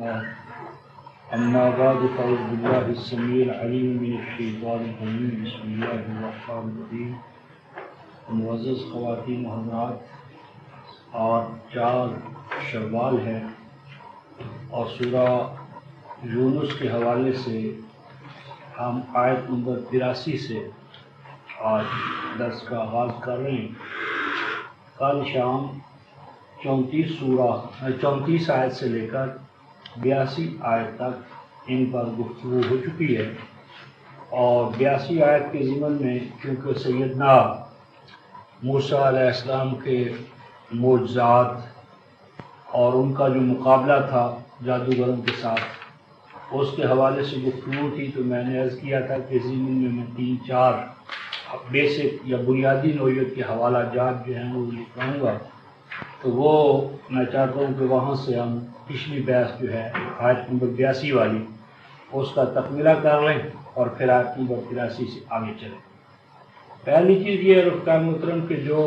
أما بعد فأعوذ بالله السميع العليم من الشيطان الرجيم بسم الله الرحمن الرحيم معزز خواتین و حضرات، اور 4 شوال ہے اور سورہ یونس کے حوالے سے ہم آیت نمبر 83 سے آج درس کا آغاز کر رہے ہیں۔ کل شام 34 آیت سے لے کر 82 آیت تک ان پر گفتگو ہو چکی ہے، اور 82 آیت کے ضمن میں چونکہ سیدنا موسیٰ علیہ السلام کے معجزات اور ان کا جو مقابلہ تھا جادوگروں کے ساتھ، اس کے حوالے سے گفتگو تھی، تو میں نے عرض کیا تھا کہ ضمن میں 3-4 بیسک یا بنیادی نوعیت کے حوالہ جات جو ہیں وہ لکھواؤں گا، تو وہ میں چاہتا ہوں کہ وہاں سے ہم پچھلی بحث جو ہے آیت نمبر 82 والی اس کا تکملہ کر لیں اور پھر آیت نمبر 83 سے آگے چلیں۔ پہلی چیز یہ ہے رفقا محترم کہ جو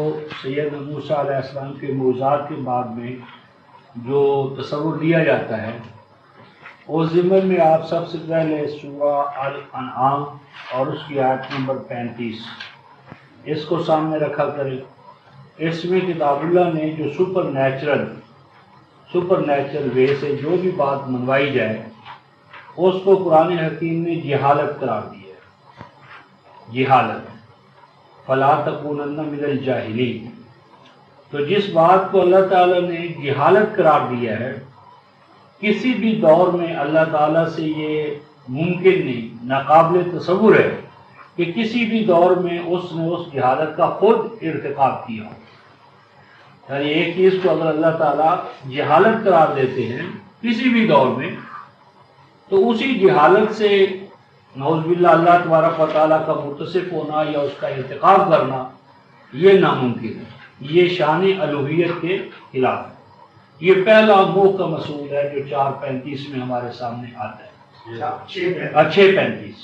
سیدنا موسیٰ علیہ السلام کے معجزات کے بعد میں جو تصور دیا جاتا ہے، اس ضمن میں آپ سب سے پہلے سورہ الانعام اور اس کی آیت نمبر 35 اس کو سامنے رکھا کریں۔ اس میں کتاب اللہ نے جو سپر نیچرل وے سے جو بھی بات منوائی جائے اس کو قرآن حکیم نے جہالت قرار دی ہے۔ جہالت، فلا تکونن من الجاہلین، تو جس بات کو اللہ تعالیٰ نے جہالت قرار دیا ہے، کسی بھی دور میں اللہ تعالیٰ سے یہ ممکن نہیں، ناقابل تصور ہے کہ کسی بھی دور میں اس نے اس جہالت کا خود ارتکاب کیا ہو۔ یعنی ایک چیز کو اگر اللہ تعالیٰ جہالت قرار دیتے ہیں کسی بھی دور میں، تو اسی جہالت سے نعوذ باللہ اللہ تبارک و تعالیٰ کا متصف ہونا یا اس کا ارتکاب کرنا یہ ناممکن ہے، یہ شان الوہیت کے خلاف ہے۔ یہ پہلا موہ کا اصول ہے جو 4:35 میں ہمارے سامنے آتا ہے، 6:35۔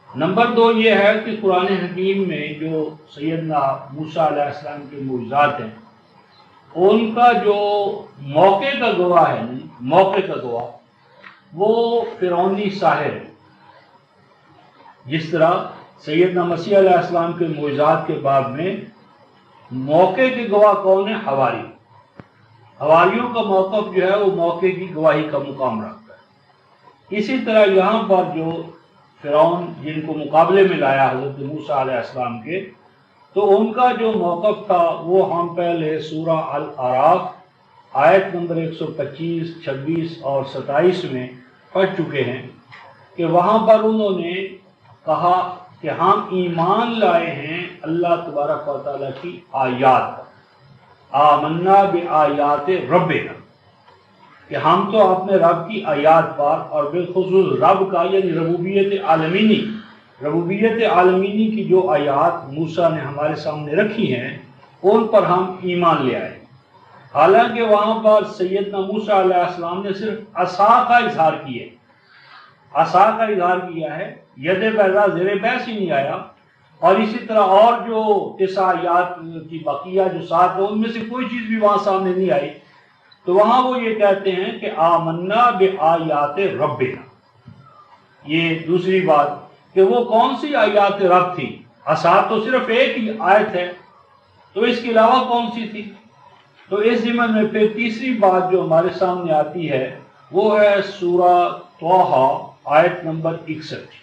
نمبر 2 یہ ہے کہ قرآن حکیم میں جو سیدنا موسیٰ علیہ السلام کے معجزات ہیں، ان کا جو موقع کا گواہ ہے، موقع کا گواہ وہ فرعونی ساحر ہے۔ جس طرح سیدنا مسیح علیہ السلام کے معجزات کے بعد میں موقع کے گواہ کون ہے؟ حواری۔ حواریوں کا موقف جو ہے وہ موقع کی گواہی کا مقام رکھتا ہے۔ اسی طرح یہاں پر جو فرعون جن کو مقابلے میں لایا حضرت موسیٰ علیہ السلام کے، تو ان کا جو موقف تھا وہ ہم پہلے سورہ الاعراف آیت نمبر 125، 26 اور 27 میں پڑھ چکے ہیں کہ وہاں پر انہوں نے کہا کہ ہم ایمان لائے ہیں اللہ تبارک و تعالیٰ کی آیات پر، آمنا بآیات ربنا، کہ ہم تو اپنے رب کی آیات پر، اور بالخصوص رب کا یعنی ربوبیت عالمینی کی جو آیات موسیٰ نے ہمارے سامنے رکھی ہیں ان پر ہم ایمان لے آئے۔ حالانکہ وہاں پر سیدنا موسیٰ علیہ السلام نے صرف عصا کا اظہار کیا ہے، ید بیضا زیر بحث ہی نہیں آیا، اور اسی طرح اور جو 9 آیات کی بقیہ جو 7 ہیں ان میں سے کوئی چیز بھی وہاں سامنے نہیں آئی۔ تو وہاں وہ یہ کہتے ہیں کہ آمنا بآیات ربنا۔ یہ دوسری بات کہ وہ کون سی آیات رب تھی؟ عصا تو صرف ایک ہی آیت ہے، تو اس کے علاوہ کون سی تھی؟ تو اس ضمن میں پھر تیسری بات جو ہمارے سامنے آتی ہے وہ ہے سورہ طٰہٰ آیت نمبر 61۔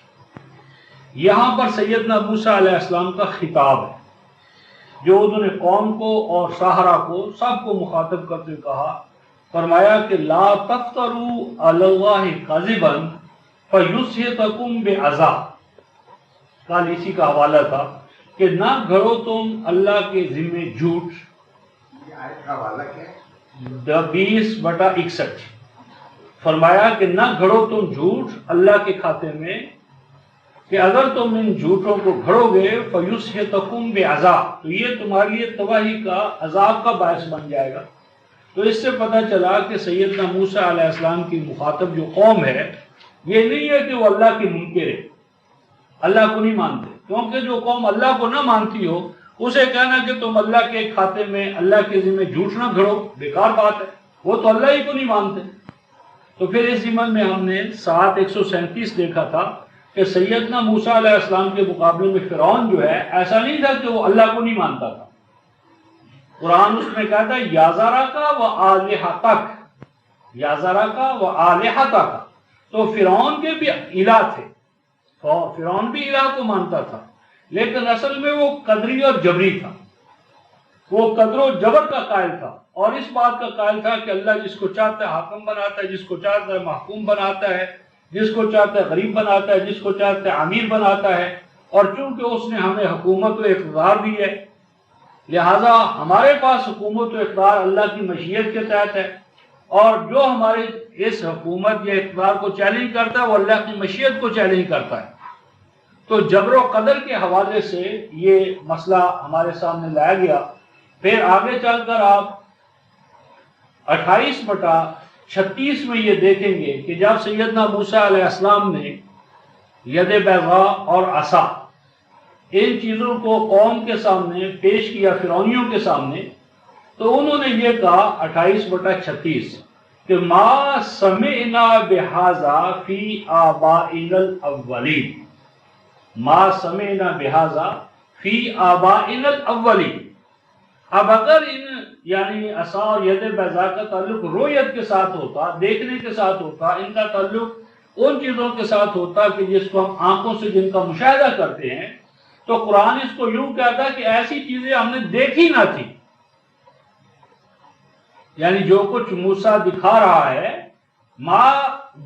یہاں پر سیدنا موسیٰ علیہ السلام کا خطاب ہے، جو انہوں نے قوم کو اور سحرہ کو سب کو مخاطب کرتے ہوئے کہا، فرمایا کہ لا تفتروا علی اللہ کذبا فیسحتکم بعذاب۔ کل اسی کا حوالہ تھا کہ نہ گھڑو تم اللہ کے ذمے جھوٹ، 20/61، فرمایا کہ نہ گھڑو تم جھوٹ اللہ کے کھاتے میں، کہ اگر تم ان جھوٹوں کو گھڑو گے فیسحتکم بعذاب، تو یہ تمہارے لیے تباہی کا، عذاب کا باعث بن جائے گا۔ تو اس سے پتہ چلا کہ سیدنا موسیٰ علیہ السلام کی مخاطب جو قوم ہے، یہ نہیں ہے کہ وہ اللہ کے منکر ہے، اللہ کو نہیں مانتے، کیونکہ جو قوم اللہ کو نہ مانتی ہو اسے کہنا کہ تم اللہ کے کھاتے میں اللہ کے ذمہ جھوٹ نہ گھڑو، بیکار بات ہے، وہ تو اللہ ہی کو نہیں مانتے۔ تو پھر اس ضمن میں ہم نے 7:137 دیکھا تھا کہ سیدنا موسیٰ علیہ السلام کے مقابلے میں فرعون جو ہے ایسا نہیں تھا کہ وہ اللہ کو نہیں مانتا تھا. قرآن اس میں کہتا ہے یا ذراکا و آلہتک، یا ذراکا و آلہتک. تو فرعون کے بھی الہ تھے، فرعون بھی الہ کو مانتا تھا، لیکن اصل میں وہ قدری اور جبری تھا. وہ قدر و جبر کا قائل تھا اور اس بات کا قائل تھا کہ اللہ جس کو چاہتا ہے حاکم بناتا ہے، جس کو چاہتا ہے محکوم بناتا ہے، جس کو چاہتا ہے غریب بناتا ہے، جس کو چاہتا ہے امیر بناتا ہے. اور چونکہ اس نے ہمیں حکومت و اقتدار دی ہے، لہذا ہمارے پاس حکومت و اقتدار اللہ کی مشیت کے تحت ہے، اور جو ہمارے اس حکومت یا اقتدار کو چیلنج کرتا ہے وہ اللہ کی مشیت کو چیلنج کرتا ہے. تو جبر و قدر کے حوالے سے یہ مسئلہ ہمارے سامنے لایا گیا. پھر آگے چل کر آپ 28/36 میں یہ دیکھیں گے کہ جب سیدنا موسیٰ علیہ السلام نے ید بیضاء اور عصا ان چیزوں کو قوم کے سامنے پیش کیا، فرعونیوں کے سامنے، تو انہوں نے یہ کہا 28/36 کہ ما سمعنا بہذا فی آبائنا الاولین، ما سمعنا بہذا فی آبائنا الاولین. اب اگر ان یعنی عصا اور ید بیضاء کا تعلق رویت کے ساتھ ہوتا، دیکھنے کے ساتھ ہوتا، ان کا تعلق ان چیزوں کے ساتھ ہوتا کہ جس کو ہم آنکھوں سے جن کا مشاہدہ کرتے ہیں، تو قرآن اس کو یوں کہتا کہ ایسی چیزیں ہم نے دیکھی نہ تھی. یعنی جو کچھ موسیٰ دکھا رہا ہے ماں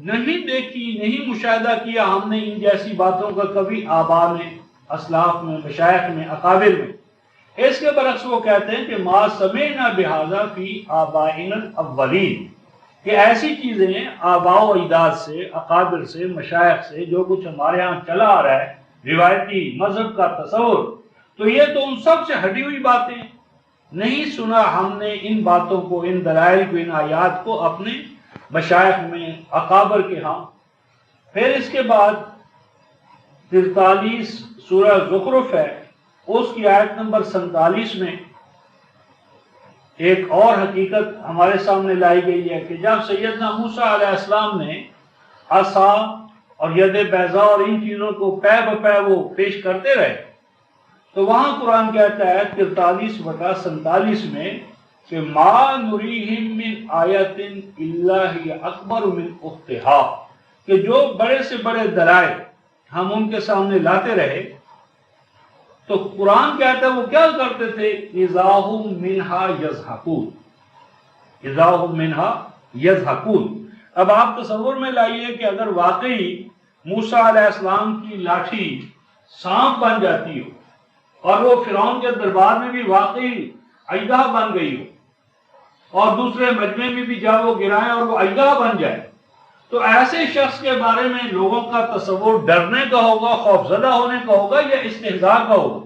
نہیں دیکھی، نہیں مشاہدہ کیا ہم نے ان جیسی باتوں کا کبھی آبا میں، اسلاف میں، مشائخ میں، اکابر میں. اس کے برعکس وہ کہتے ہیں کہ ما سمعنا بہذا فی آبائنا الاولین، کہ ایسی چیزیں آباء و اجداد سے، اکابر سے، مشائخ سے جو کچھ ہمارے ہاں چلا آ رہا ہے، روایتی مذہب کا تصور، تو یہ تو ان سب سے ہٹی ہوئی باتیں. نہیں سنا ہم نے ان باتوں کو، ان دلائل کو، ان آیات کو اپنے مشائخ میں، اکابر کے ہاں. پھر اس کے بعد 43 سورہ زخرف ہے، اس کی آیت نمبر 47 میں ایک اور حقیقت ہمارے سامنے لائی گئی ہے کہ جب سیدنا موسیٰ علیہ السلام نے عصا اور ید بیضاء اور ان چیزوں کو پے بپے وہ پیش کرتے رہے، تو وہاں قرآن کہتا ہے 43/47 میں کہ ما نریہم من آیت الا ہی اکبر من اختہا، کہ جو بڑے سے بڑے دلائل ہم ان کے سامنے لاتے رہے، تو قرآن کہتا ہے وہ کیا کرتے تھے، اذا ہم منہا یضحکون، اذا ہم منہا یضحکون. اب آپ تصور میں لائیے کہ اگر واقعی موسیٰ علیہ السلام کی لاٹھی سانپ بن جاتی ہو اور وہ فرعون کے دربار میں بھی واقعی اژدہا بن گئی ہو، اور دوسرے مجمع میں بھی جب وہ گرائیں اور وہ اژدہا بن جائے، تو ایسے شخص کے بارے میں لوگوں کا تصور ڈرنے کا ہوگا، خوفزدہ ہونے کا ہوگا یا استہزاء کا ہوگا.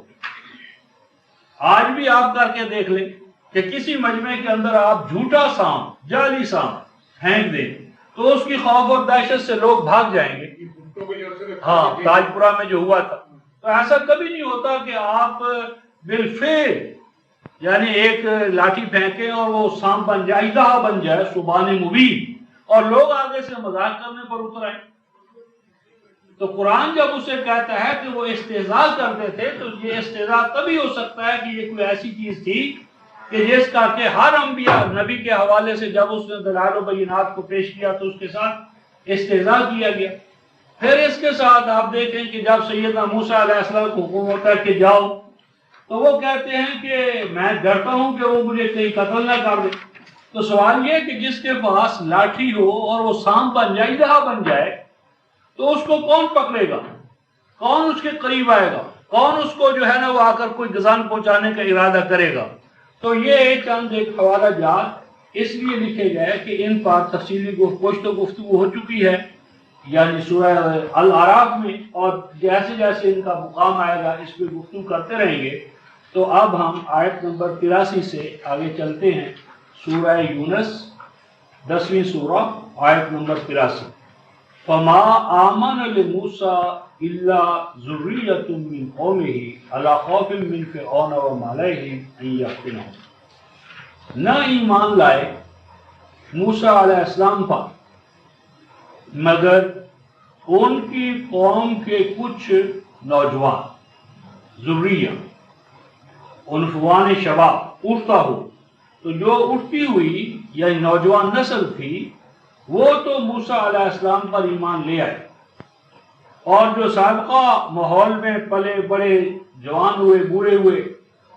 آج بھی آپ کر کے دیکھ لیں کہ کسی مجمع کے اندر آپ جھوٹا سانپ، جعلی سانپ پھینک دیں تو اس کی خوف اور دہشت سے لوگ بھاگ جائیں گے. ہاں، تاج پورہ میں جو ہوا تھا، تو ایسا کبھی نہیں ہوتا کہ آپ بالفعل یعنی ایک لاٹھی پھینکیں اور وہ سانپ بن جائے، اژدہا بن جائے، سبحان مبین، اور لوگ آگے سے مذاق کرنے پر اتر آئیں. تو قرآن جب اسے کہتا ہے کہ وہ استہزاء کرتے تھے، تو یہ استہزاء تبھی ہو سکتا ہے کہ یہ کوئی ایسی چیز تھی کہ جس کا کہ ہر انبیاء نبی کے حوالے سے جب اس نے دلائل و بینات کو پیش کیا تو اس کے ساتھ استہزاء کیا گیا. پھر اس کے ساتھ آپ دیکھیں کہ جب سیدنا موسیٰ علیہ السلام کو حکم ہوتا ہے کہ جاؤ، تو وہ کہتے ہیں کہ میں ڈرتا ہوں کہ وہ مجھے کہیں قتل نہ کر دے. تو سوال یہ کہ جس کے پاس لاٹھی ہو اور وہ سانپ بن جائے، اژدہا بن جائے، تو اس کو کون پکڑے گا، کون اس کے قریب آئے گا، کون اس کو جو ہے نا وہ آ کر کوئی گزان پہنچانے کا ارادہ کرے گا. تو یہ چند ایک حوالہ جات اس لیے لکھے گئے کہ ان پر تفصیلی گفتگو ہو چکی ہے، یعنی سورہ الاعراف میں، اور جیسے جیسے ان کا مقام آئے گا اس پہ گفتگو کرتے رہیں گے. تو اب ہم آیت نمبر 83 سے آگے چلتے ہیں. سورہ یونس 10ویں سورہ آیت نمبر 83. فما آمن لموسیٰ الا ذریۃ من قومہ علی خوف من فرعون وملئہم ان یفتنہم. نہ ایمان لائے موسیٰ علیہ السلام پر مگر ان کی قوم کے کچھ نوجوان ذریہ عنفوان شباب اٹھتا ہو، تو جو اٹھتی ہوئی یعنی نوجوان نسل تھی وہ تو موسیٰ علیہ السلام پر ایمان لے آئے، اور جو سابقہ ماحول میں پلے بڑے جوان ہوئے بوڑھے ہوئے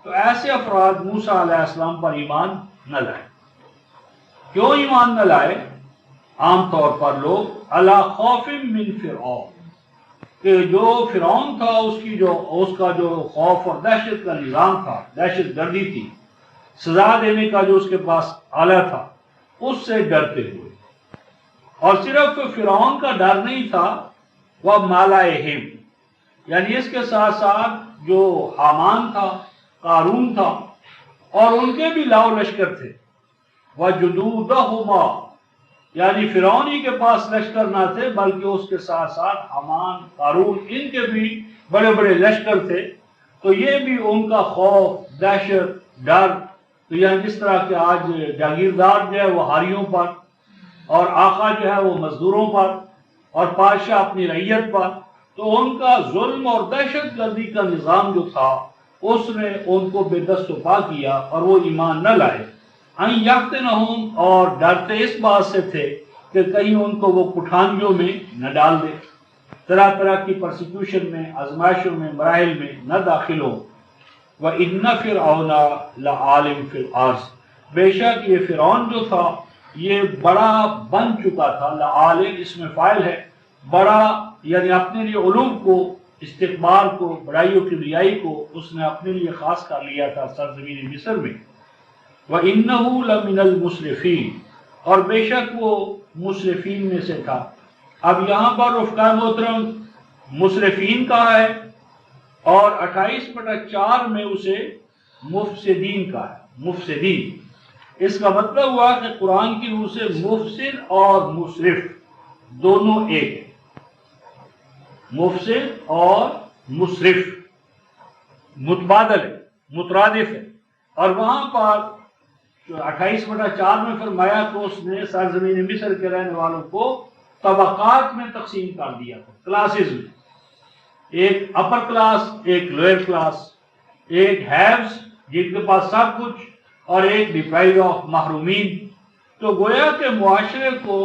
تو ایسے افراد موسیٰ علیہ السلام پر ایمان نہ لائے۔ کیوں ایمان نہ لائے؟ عام طور پر لوگ علی خوف من فرعون، کہ جو فرعون تھا اس کا جو خوف اور دہشت کا نظام تھا، دہشت گردی تھی، سزا دینے کا جو اس کے پاس آلہ تھا، اس سے ڈرتے ہوئے۔ اور صرف فرعون کا ڈر نہیں تھا، وہ مالائہم، یعنی اس کے ساتھ ساتھ جو حامان تھا، قارون تھا، اور ان کے بھی لاؤ لشکر تھے، وجدودہما، یعنی فرعون ہی کے پاس لشکر نہ تھے بلکہ اس کے ساتھ ساتھ حامان، قارون، ان کے بھی بڑے بڑے لشکر تھے، تو یہ بھی ان کا خوف، دہشت، ڈر، تو یعنی جس طرح کہ آج جاگیردار جو ہے وہ ہاریوں پر، اور آقا جو ہے وہ مزدوروں پر، اور بادشاہ اپنی رعیت پر، تو ان کا ظلم اور دہشت گردی کا نظام جو تھا اس نے ان کو بے دست و پا کیا اور وہ ایمان نہ لائے۔ ان یفتنہم، اور ڈرتے اس بات سے تھے کہ کہیں ان کو وہ کٹھانیوں میں نہ ڈال دے، طرح طرح کی پرسیکیوشن میں، آزمائشوں میں، مراحل میں نہ داخل ہو۔ وَإِنَّ فِرْعَوْنَ لَعَالٍ فِي الْأَرْضِ، بے شک یہ فرعون جو تھا یہ بڑا بن چکا تھا، لعالٍ اس میں فاعل ہے، بڑا یعنی اپنے لیے علوم کو، استکبار کو، بڑائی و کبریائی کو اس نے اپنے لیے خاص کر لیا تھا سرزمین مصر میں۔ وَإِنَّهُ لَمِنَ الْمُسْرِفِينَ، اور بے شک وہ مسرفین میں سے تھا۔ اب یہاں پر رفقائے محترم مسرفین کہا ہے، اور 28/4 میں اسے مفسدین کہا ہے، مفسدین۔ اس کا مطلب ہوا کہ قرآن کی روح سے مفسد اور مسرف دونوں ایک ہیں، مفسد اور مسرف متبادل ہے، مترادف ہے۔ اور وہاں پر 28/4 میں فرمایا کہ اس نے سرزمین مصر کے رہنے والوں کو طبقات میں تقسیم کر دیا تھا، کلاسز میں، ایک اپر کلاس، ایک لوئر کلاس، ایک ہیوز جن کے پاس سب کچھ، اور ایک ڈپرائیوڈ آف، محرومین۔ تو گویا کہ معاشرے کو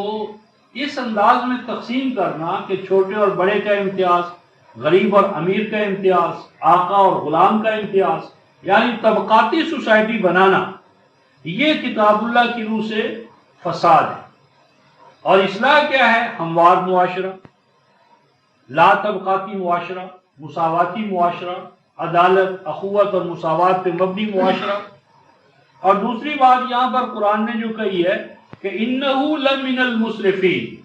اس انداز میں تقسیم کرنا کہ چھوٹے اور بڑے کا امتیاز، غریب اور امیر کا امتیاز، آقا اور غلام کا امتیاز، یعنی طبقاتی سوسائٹی بنانا، یہ کتاب اللہ کی روح سے فساد ہے۔ اور اصلاح کیا ہے؟ ہموار معاشرہ، لا طبقاتی معاشرہ، مساواتی معاشرہ، عدالت، اخوت اور مساوات پہ مبنی معاشرہ۔ اور دوسری بات یہاں پر قرآن نے جو کہی ہے کہ انہو لمن المسرفین،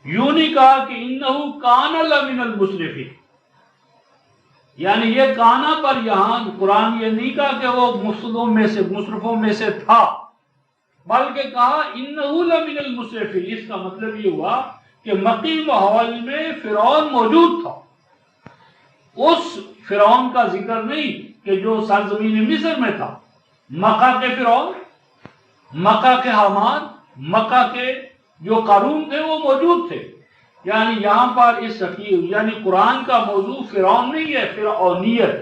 یوں نہیں کہا کہ انہو کان لمن المسرفین، یعنی یہ کانا پر یہاں قرآن یہ نہیں کہا کہ وہ مفسدوں میں سے، مسرفوں میں سے تھا، بلکہ کہا انہو لمن المسرفین۔ اس کا مطلب یہ ہوا کہ مکی ماحول میں فرعون موجود تھا، اس فرعون کا ذکر نہیں کہ جو سرزمین مصر میں تھا، مکہ کے فرعون، مکہ کے حامان، مکہ کے جو قارون تھے وہ موجود تھے۔ یعنی یہاں پر اس یعنی قرآن کا موضوع فرعون نہیں ہے، فرعونیت،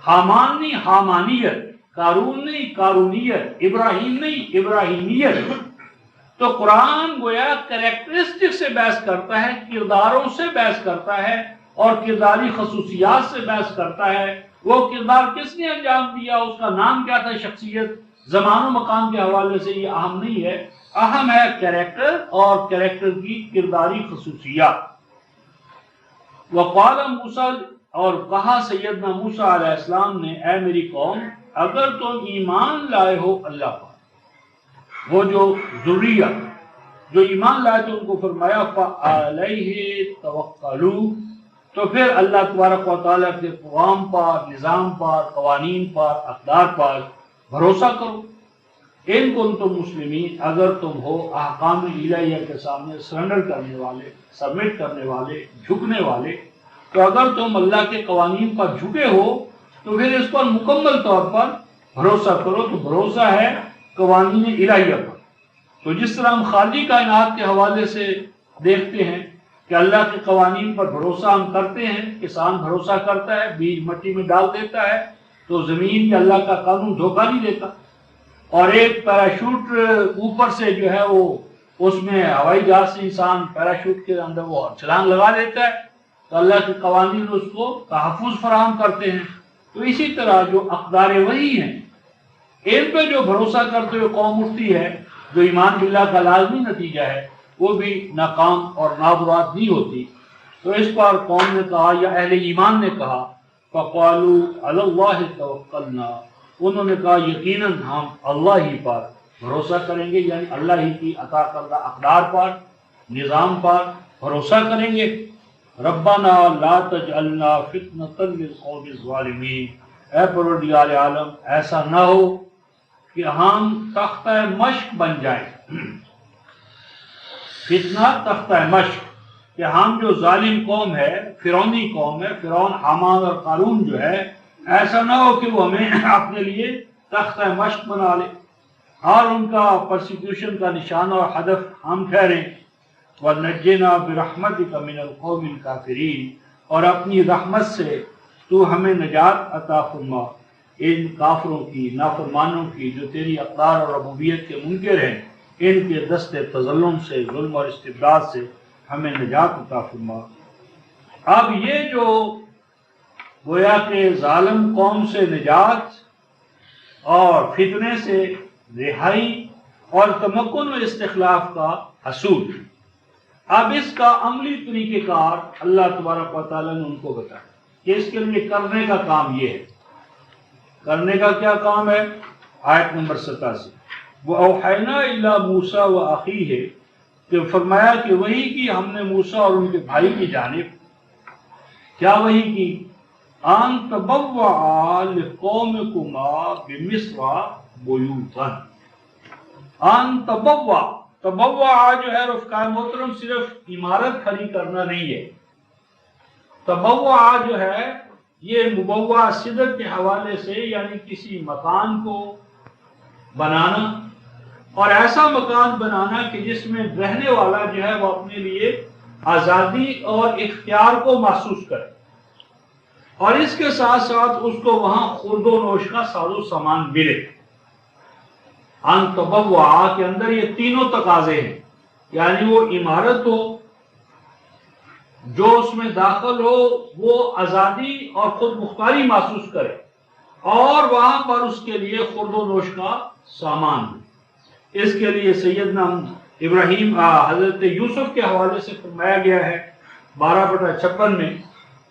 حامان نہیں، حامانیت، قارون نہیں، قارونیت، ابراہیم نہیں، ابراہیمیت۔ تو قرآن گویا کریکٹرسٹک سے بحث کرتا ہے، کرداروں سے بحث کرتا ہے، اور کرداری خصوصیات سے بحث کرتا ہے۔ وہ کردار کس نے انجام دیا، اس کا نام کیا تھا، شخصیت، زمان و مکان کے حوالے سے یہ اہم نہیں ہے، اہم ہے کریکٹر اور کریکٹر کی کرداری خصوصیات۔ وقال موسیٰ، اور کہا سیدنا موسیٰ علیہ السلام نے، اے میری قوم اگر تم ایمان لائے ہو اللہ پر، وہ جو ذریہ جو ایمان لائے تو ان کو فرمایا فَعَلَيْهِ تَوَكَّلُوا، تو پھر اللہ تبارک و تعالیٰ کے قوام پر، نظام پر، قوانین پر، اقدار پر بھروسہ کرو۔ ان کنتم مسلمین، اگر تم ہو احکام الہیہ کے سامنے سرنڈر کرنے والے، سبمٹ کرنے والے، جھکنے والے، تو اگر تم اللہ کے قوانین پر جھکے ہو تو پھر اس پر مکمل طور پر بھروسہ کرو۔ تو بھروسہ ہے قوانین الہیہ پر، تو جس طرح ہم خارجی کائنات کے حوالے سے دیکھتے ہیں کہ اللہ کے قوانین پر بھروسہ ہم کرتے ہیں، کسان بھروسہ کرتا ہے، بیج مٹی میں ڈال دیتا ہے تو زمین یا اللہ کا قانون دھوکہ نہیں دیتا، اور ایک پیراشوٹ اوپر سے جو ہے وہ اس میں ہوائی جہاز سے انسان پیراشوٹ کے اندر وہ چھلانگ لگا دیتا ہے تو اللہ کے قوانین اس کو تحفظ فراہم کرتے ہیں۔ تو اسی طرح جو اقدار وحی ہیں ان پہ جو بھروسہ کرتے ہوئے قوم اٹھتی ہے، جو ایمان باللہ کا لازمی نتیجہ ہے، وہ بھی ناکام اور نامراد نہیں ہوتی۔ تو اس پر قوم نے کہا یا اہل ایمان نے کہا فَقَالُوا عَلَى اللَّهِ تَوَكَّلْنَا، انہوں نے کہا یقیناً ہم اللہ ہی پر بھروسہ کریں گے، یعنی اللہ ہی کی عطا کردہ اقدار پر، نظام پر بھروسہ کریں گے۔ ربنا لا تجعلنا فتنة للقوم الظالمین، اے پروردگار عالم ایسا نہ ہو کہ ہم تختہ مشق بن جائیں۔ فتنہ تختہ مشق، کہ ہم جو ظالم قوم ہے، فرعونی قوم ہے، فرعون، حامان اور قارون جو ہے، ایسا نہ ہو کہ وہ ہمیں اپنے لیے تختہ مشق بنا لے اور ان کا پرسیکیوشن کا نشانہ اور ہدف ہم ٹھہریں۔ وَنَجِّنَا بِرَحْمَتِكَ مِنَ الْقَوْمِ الْكَافِرِينَ، اور اپنی رحمت سے تو ہمیں نجات عطا فرما ان کافروں کی، نافرمانوں کی، جو تیری اقدار اور ربوبیت کے منکر ہیں، ان کے دست تظلم سے، ظلم اور استبداد سے ہمیں نجات عطا فرما۔ اب یہ جو گویا کہ ظالم قوم سے نجات اور فتنے سے رہائی اور تمکن و استخلاف کا حصول، اب اس کا عملی طریقہ کار اللہ تبارک و تعالیٰ نے ان کو بتایا کہ اس کے لیے کرنے کا کام یہ ہے۔ کرنے کا کیا کام ہے؟ آیت نمبر 87، وَأَوْحَيْنَا إِلَىٰ مُوسَىٰ وَأَخِيهِ، کہ فرمایا کہ وہی کی ہم نے موسیٰ اور ان کے بھائی کی جانب، کیا وہی کی؟ أَن تَبَوَّعَا لِقَوْمِكُمَا بِمِصْرَ بُيُوتًا، أَن تَبَوَّعَ، تبوع جو ہے رفقائے محترم صرف عمارت کھڑی کرنا نہیں ہے، تبوع جو ہے یہ مبوع صدر کے حوالے سے یعنی کسی مکان کو بنانا، اور ایسا مکان بنانا کہ جس میں رہنے والا جو ہے وہ اپنے لیے آزادی اور اختیار کو محسوس کرے، اور اس کے ساتھ ساتھ اس کو وہاں خورد و نوش کا ساز و سامان ملے۔ ان تبوع کے اندر یہ تینوں تقاضے ہیں، یعنی وہ عمارت ہو، جو اس میں داخل ہو وہ آزادی اور خود مختاری محسوس کرے، اور وہاں پر اس کے لیے خورد و نوش کا سامان۔ اس کے لیے سیدنا ابراہیم حضرت یوسف کے حوالے سے فرمایا گیا ہے 12/56 میں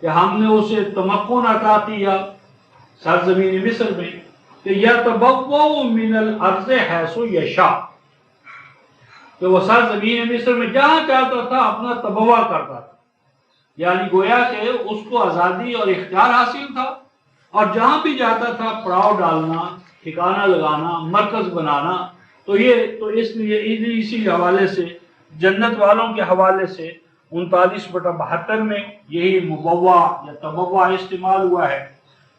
کہ ہم نے اسے تمکن عطا کیا سرزمین مصر میں کہ یتبوأ من الارض حیث یشاء، کہ وہ سرزمین مصر میں جہاں چاہتا تھا اپنا تبوہ کرتا تھا، یعنی گویا کہ اس کو آزادی اور اختیار حاصل تھا، اور جہاں بھی جاتا تھا پڑاؤ ڈالنا، ٹھکانہ لگانا، مرکز بنانا۔ تو یہ تو اس لیے اسی حوالے سے جنت والوں کے حوالے سے 39/72 میں یہی مبوع یا تبوع استعمال ہوا ہے۔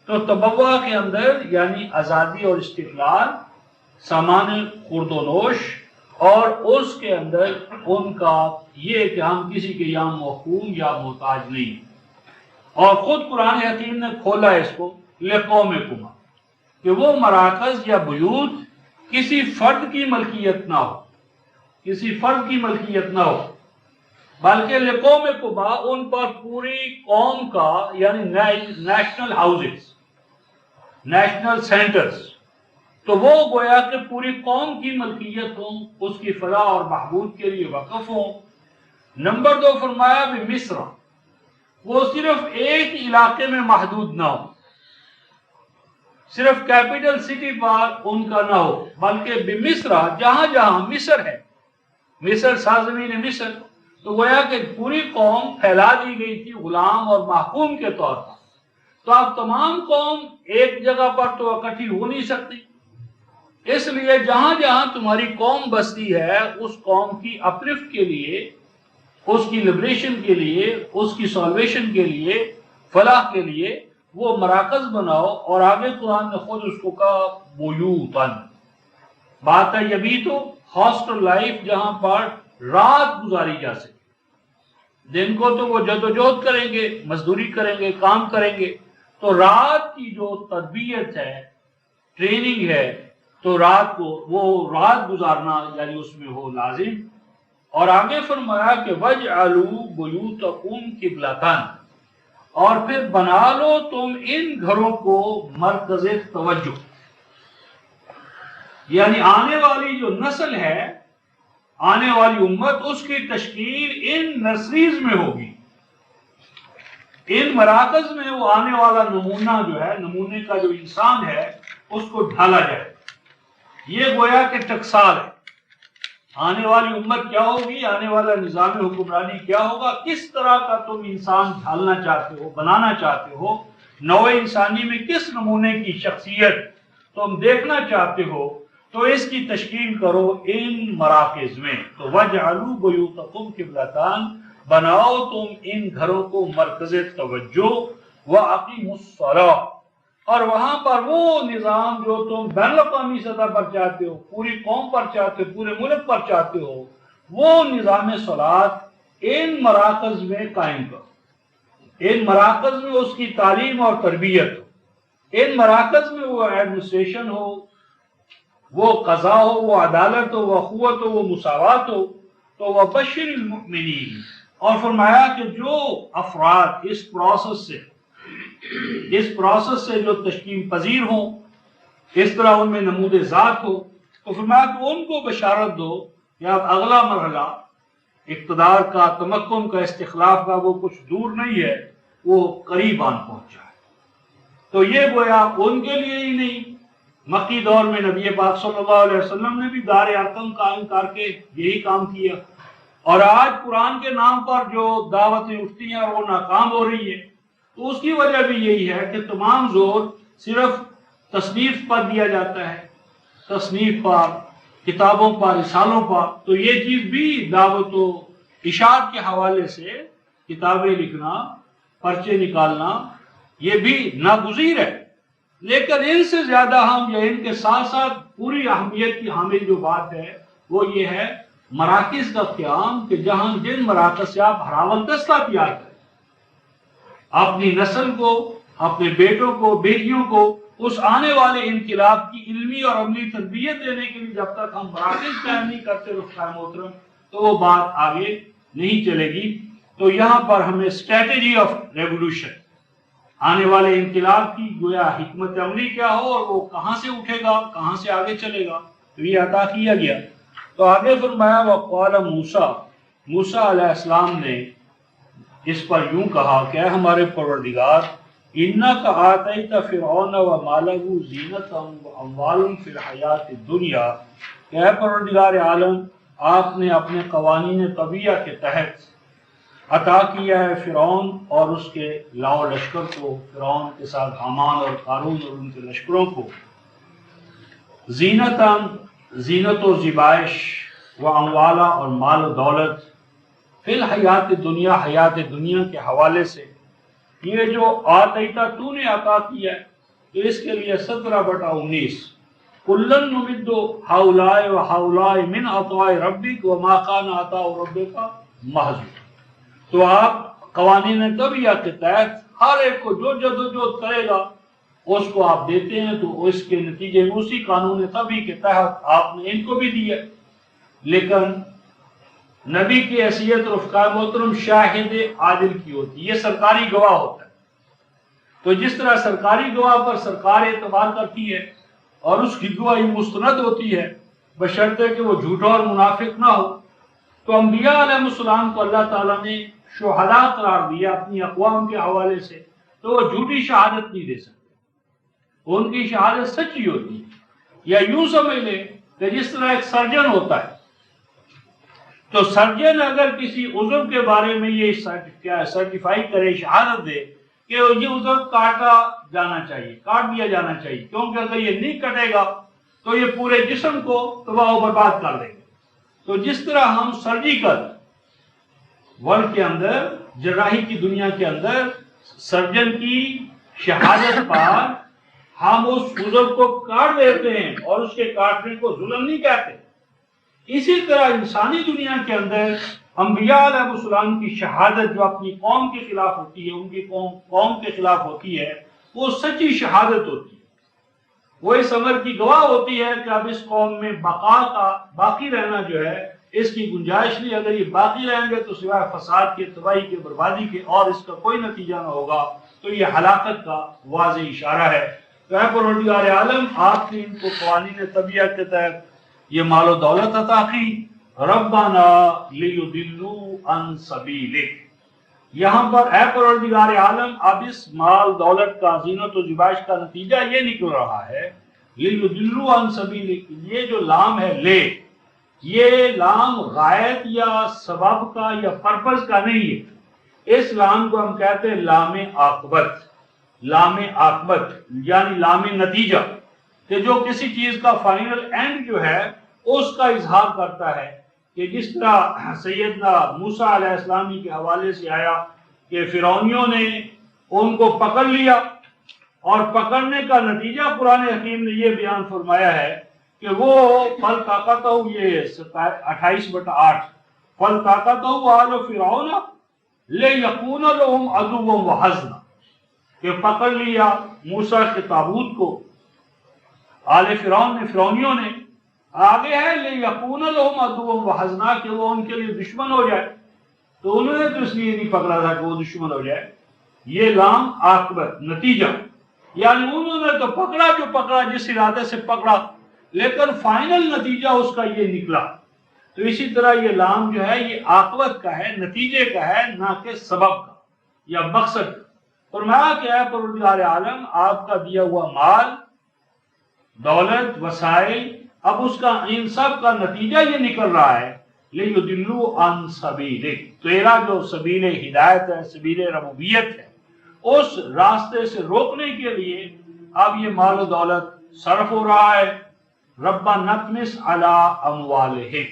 تو تبوع کے اندر یعنی آزادی اور استقلال، سامان خورد و نوش، اور اس کے اندر ان کا یہ کہ ہم کسی کے یہاں محکوم یا محتاج نہیں، اور خود قرآن حکیم نے کھولا اس کو لقومکما، کہ وہ مراکز یا بیوت کسی فرد کی ملکیت نہ ہو، کسی فرد کی ملکیت نہ ہو، بلکہ لقومکما ان پر پوری قوم کا یعنی نیشنل ہاؤسز، نیشنل سینٹرز، تو وہ گویا کہ پوری قوم کی ملکیت ہوں، اس کی فلاح اور بہبود کے لیے وقف ہوں۔ نمبر 2 فرمایا بمصر، وہ صرف ایک علاقے میں محدود نہ ہو، صرف کیپٹل سٹی پر ان کا نہ ہو، بلکہ بمصر، جہاں جہاں مصر ہے، مصر سرزمین مصر، تو گویا کہ پوری قوم پھیلا دی گئی تھی غلام اور محکوم کے طور پر۔ تو اب تمام قوم ایک جگہ پر تو اکٹھی ہو نہیں سکتی، اس لیے جہاں جہاں تمہاری قوم بستی ہے اس قوم کی اپلفٹ کے لیے، اس کی لبریشن کے لیے، اس کی سالویشن کے لیے، فلاح کے لیے وہ مراکز بناؤ، اور آگے قرآن نے خود اس کو کہا بیوتن، بات ہے یہ بھی تو ہاسٹل لائف جہاں پر رات گزاری جا سکے. دن کو تو وہ جدوجہد کریں گے، مزدوری کریں گے، کام کریں گے، تو رات کی جو تربیت ہے، ٹریننگ ہے، تو رات کو وہ رات گزارنا یعنی اس میں ہو لازم. اور آگے فرمایا کہ وَجْعَلُوا بُيُوتَكُمْ قِبْلَةً، اور پھر بنا لو تم ان گھروں کو مرکز توجہ. یعنی آنے والی جو نسل ہے، آنے والی امت، اس کی تشکیل ان نرسریز میں ہوگی، ان مراکز میں وہ آنے والا نمونہ جو ہے، نمونے کا جو انسان ہے، اس کو ڈھالا جائے. یہ گویا کہ ٹکسال ہے. آنے والی امت کیا ہوگی، آنے والا نظام حکمرانی کیا ہوگا، کس طرح کا تم انسان ڈھالنا چاہتے ہو، بنانا چاہتے ہو، نوع انسانی میں کس نمونے کی شخصیت تم دیکھنا چاہتے ہو، تو اس کی تشکیل کرو ان مراکز میں. تو وَجْعَلُوا بُيُوتَكُمْ قِبْلَةً، بناؤ تم ان گھروں کو مرکز توجہ. وَأَقِيمُوا الصَّلَاةَ، اور وہاں پر وہ نظام جو تم بین الاقوامی سطح پر چاہتے ہو، پوری قوم پر چاہتے ہو، پورے ملک پر چاہتے ہو، وہ نظام صلاۃ ان مراکز میں قائم کرو. ان مراکز میں اس کی تعلیم اور تربیت ہو، ان مراکز میں وہ ایڈمنسٹریشن ہو، وہ قضاء ہو، وہ عدالت ہو، وہ اخوت ہو، وہ مساوات ہو. تو وَبَشِّرِ الْمُؤْمِنِينَ، اور فرمایا کہ جو افراد اس پروسیس سے جو تشکیل پذیر ہوں، اس طرح ان میں نمود ذات ہو، تو فرمایا کہ ان کو بشارت دو کہ اب اگلا مرحلہ اقتدار کا، تمکن کا، استخلاف کا وہ کچھ دور نہیں ہے، وہ قریب آن پہنچا ہے. تو یہ گویا ان کے لیے ہی نہیں، مکی دور میں نبی پاک صلی اللہ علیہ وسلم نے بھی دار ارقم قائم کر کے یہی کام کیا. اور آج قرآن کے نام پر جو دعوتیں اٹھتی ہیں اور وہ ناکام ہو رہی ہیں، تو اس کی وجہ بھی یہی ہے کہ تمام زور صرف تصنیف پر دیا جاتا ہے، تصنیف پر، کتابوں پر، رسالوں پر. تو یہ چیز بھی دعوت و اشاعت کے حوالے سے کتابیں لکھنا، پرچے نکالنا، یہ بھی ناگزیر ہے. لیکن ان سے زیادہ ہم، یا ان کے ساتھ ساتھ پوری اہمیت کی حامل جو بات ہے وہ یہ ہے مراکز کا قیام، کہ جہاں جن مراکز سے آپ ہراولدستہ تیار کریں اپنی نسل کو، اپنے بیٹوں کو، بیٹیوں کو اس آنے والے انقلاب کی علمی اور عملی تربیت دینے کے لیے جب تک ہم مراکز قائم نہیں کرتے رفقائے محترم، تو وہ بات آگے نہیں چلے گی. تو یہاں پر ہمیں اسٹریٹجی آف ریولوشن، آنے والے انقلاب کی گویا حکمت عملی کیا ہو، اور وہ کہاں سے اٹھے گا، کہاں سے آگے چلے گا، تو یہ عطا کیا گیا. تو آگے فرمایا وَقَالَ موسیٰ علیہ السلام نے اس پر یوں کہا کہ اے ہمارے پروردگار، اِنَّكَ آتَيْتَ فِرْعَوْنَ وَمَالَهُ زِینَةً وَأَمْوَالٌ فِي الْحَیَاةِ الدُّنْیَا، کہ اے پروردگار عالم، آپ نے اپنے قوانین طبیعہ کے تحت عطا کیا ہے فرعون اور اس کے لاؤ لشکر کو، فرعون کے ساتھ حامان اور قارون اور ان کے لشکروں کو، زینت و زیبائش، و اموالا، اور مال و دولت، فی الحیات دنیا، حیات دنیا کے حوالے سے. یہ جو آتیتا تو نے عطا کیا ہے، تو اس کے لیے 17/19 کلن نمد ہؤلاء و ہؤلاء من عطاء ربک وما کان عطاء ربک محضورا. تو آپ قوانین طبیعہ کے تحت ہر ایک کو جو جدوجہد کرے گا اس کو آپ دیتے ہیں، تو اس کے نتیجے میں اسی قانون طبیعی کے تحت آپ نے ان کو بھی دیا. لیکن نبی کی حیثیت رفقائے محترم شاہد عادل کی ہوتی ہے، یہ سرکاری گواہ ہوتا ہے. تو جس طرح سرکاری گواہ پر سرکار اعتبار کرتی ہے اور اس کی گواہی مستند ہوتی ہے بشرطے کہ وہ جھوٹا اور منافق نہ ہو، تو انبیاء علیہ السلام کو اللہ تعالیٰ نے شہداء قرار دیا اپنی اقوام کے حوالے سے، تو وہ جھوٹی شہادت نہیں دے سکتے، ان کی شہادت سچی ہوتی ہے. یا یوں سمجھ لیں کہ جس طرح ایک سرجن ہوتا ہے، تو سرجن اگر کسی عضو کے بارے میں یہ سرٹیفائی کرے، شہادت دے کہ یہ عضو کاٹا جانا چاہیے، کاٹ دیا جانا چاہیے، کیونکہ اگر یہ نہیں کٹے گا تو یہ پورے جسم کو تباہ و برباد کر دے گا. تو جس طرح ہم سرجیکل ورلڈ کے اندر، جراحی کی دنیا کے اندر، سرجن کی شہادت پر ہم اس عذر کو کاٹ دیتے ہیں اور اس کے کاٹنے کو ظلم نہیں کہتے۔ اسی طرح انسانی دنیا کے اندر انبیاء علیہ السلام کی شہادت جو اپنی قوم کے خلاف ہوتی ہے، ان کی قوم کے خلاف ہوتی ہے، وہ سچی شہادت ہوتی ہے، وہ اس امر کی گواہ ہوتی ہے کہ اب اس قوم میں باقی رہنا جو ہے اس کی گنجائش نہیں، اگر یہ باقی رہیں گے تو سوائے فساد کے، تباہی کے، بربادی کے اور اس کا کوئی نتیجہ نہ ہوگا، تو یہ ہلاکت کا واضح اشارہ ہے۔ تو اے پروردگار عالم، آپ نے ان کو قوانین طبیعت کے تحت یہ مال و دولت عطا کی، ربنا لیضلوا عن سبیلک، یہاں پر اے پروردگار عالم اب اس مال دولت کا، زینت و زیبائش کا نتیجہ یہ نکل رہا ہے، لیضلوا عن سبیلک، یہ جو لام ہے لے، یہ لام غائط یا سبب کا یا پرپز کا نہیں ہے، اس لام کو ہم کہتے ہیں لام عاقبت، لام عاقبت یعنی لام نتیجہ، کہ جو کسی چیز کا فائنل اینڈ جو ہے اس کا اظہار کرتا ہے، کہ جس طرح سیدنا موسیٰ علیہ السلام کے حوالے سے آیا کہ فرعونیوں نے ان کو پکڑ لیا، اور پکڑنے کا نتیجہ قرآن حکیم نے یہ بیان فرمایا ہے کہ وہ فَالْتَقَطَهُ، یہ 28/8، فَالْتَقَطَهُ آلُ فِرْعَوْنَ لِيَكُونَ لَهُمْ عَدُوًّا وَحَزْنًا، کہ پکڑ لیا موسیٰ کے تابوت کو آل فرعون نے، فرعونیوں نے، آگے ہے لِيَكُونَ لَهُمْ عَدُوًّا وَحَزْنًا، کہ وہ ان کے لیے دشمن ہو جائے، تو انہوں نے تو اس لیے نہیں پکڑا تھا کہ وہ دشمن ہو جائے، یہ لام عاقبت نتیجہ، یعنی انہوں نے تو پکڑا جو پکڑا، جس ارادے سے پکڑا، لیکن فائنل نتیجہ اس کا یہ نکلا۔ تو اسی طرح یہ لام جو ہے یہ عاقبت کا ہے، نتیجے کا ہے، نہ کہ سبب کا یا مقصد کا۔ فرمایا کہ اے پروردگار عالم، آپ کا دیا ہوا مال، دولت، وسائل، اب اس کا ان سب کا نتیجہ یہ نکل رہا ہے لیضلوا عن سبیلک، تیرا جو سبیل ہدایت ہے، سبیل ربوبیت ہے، اس راستے سے روکنے کے لیے اب یہ مال و دولت صرف ہو رہا ہے۔ ربنا اطمس علی اموالہم،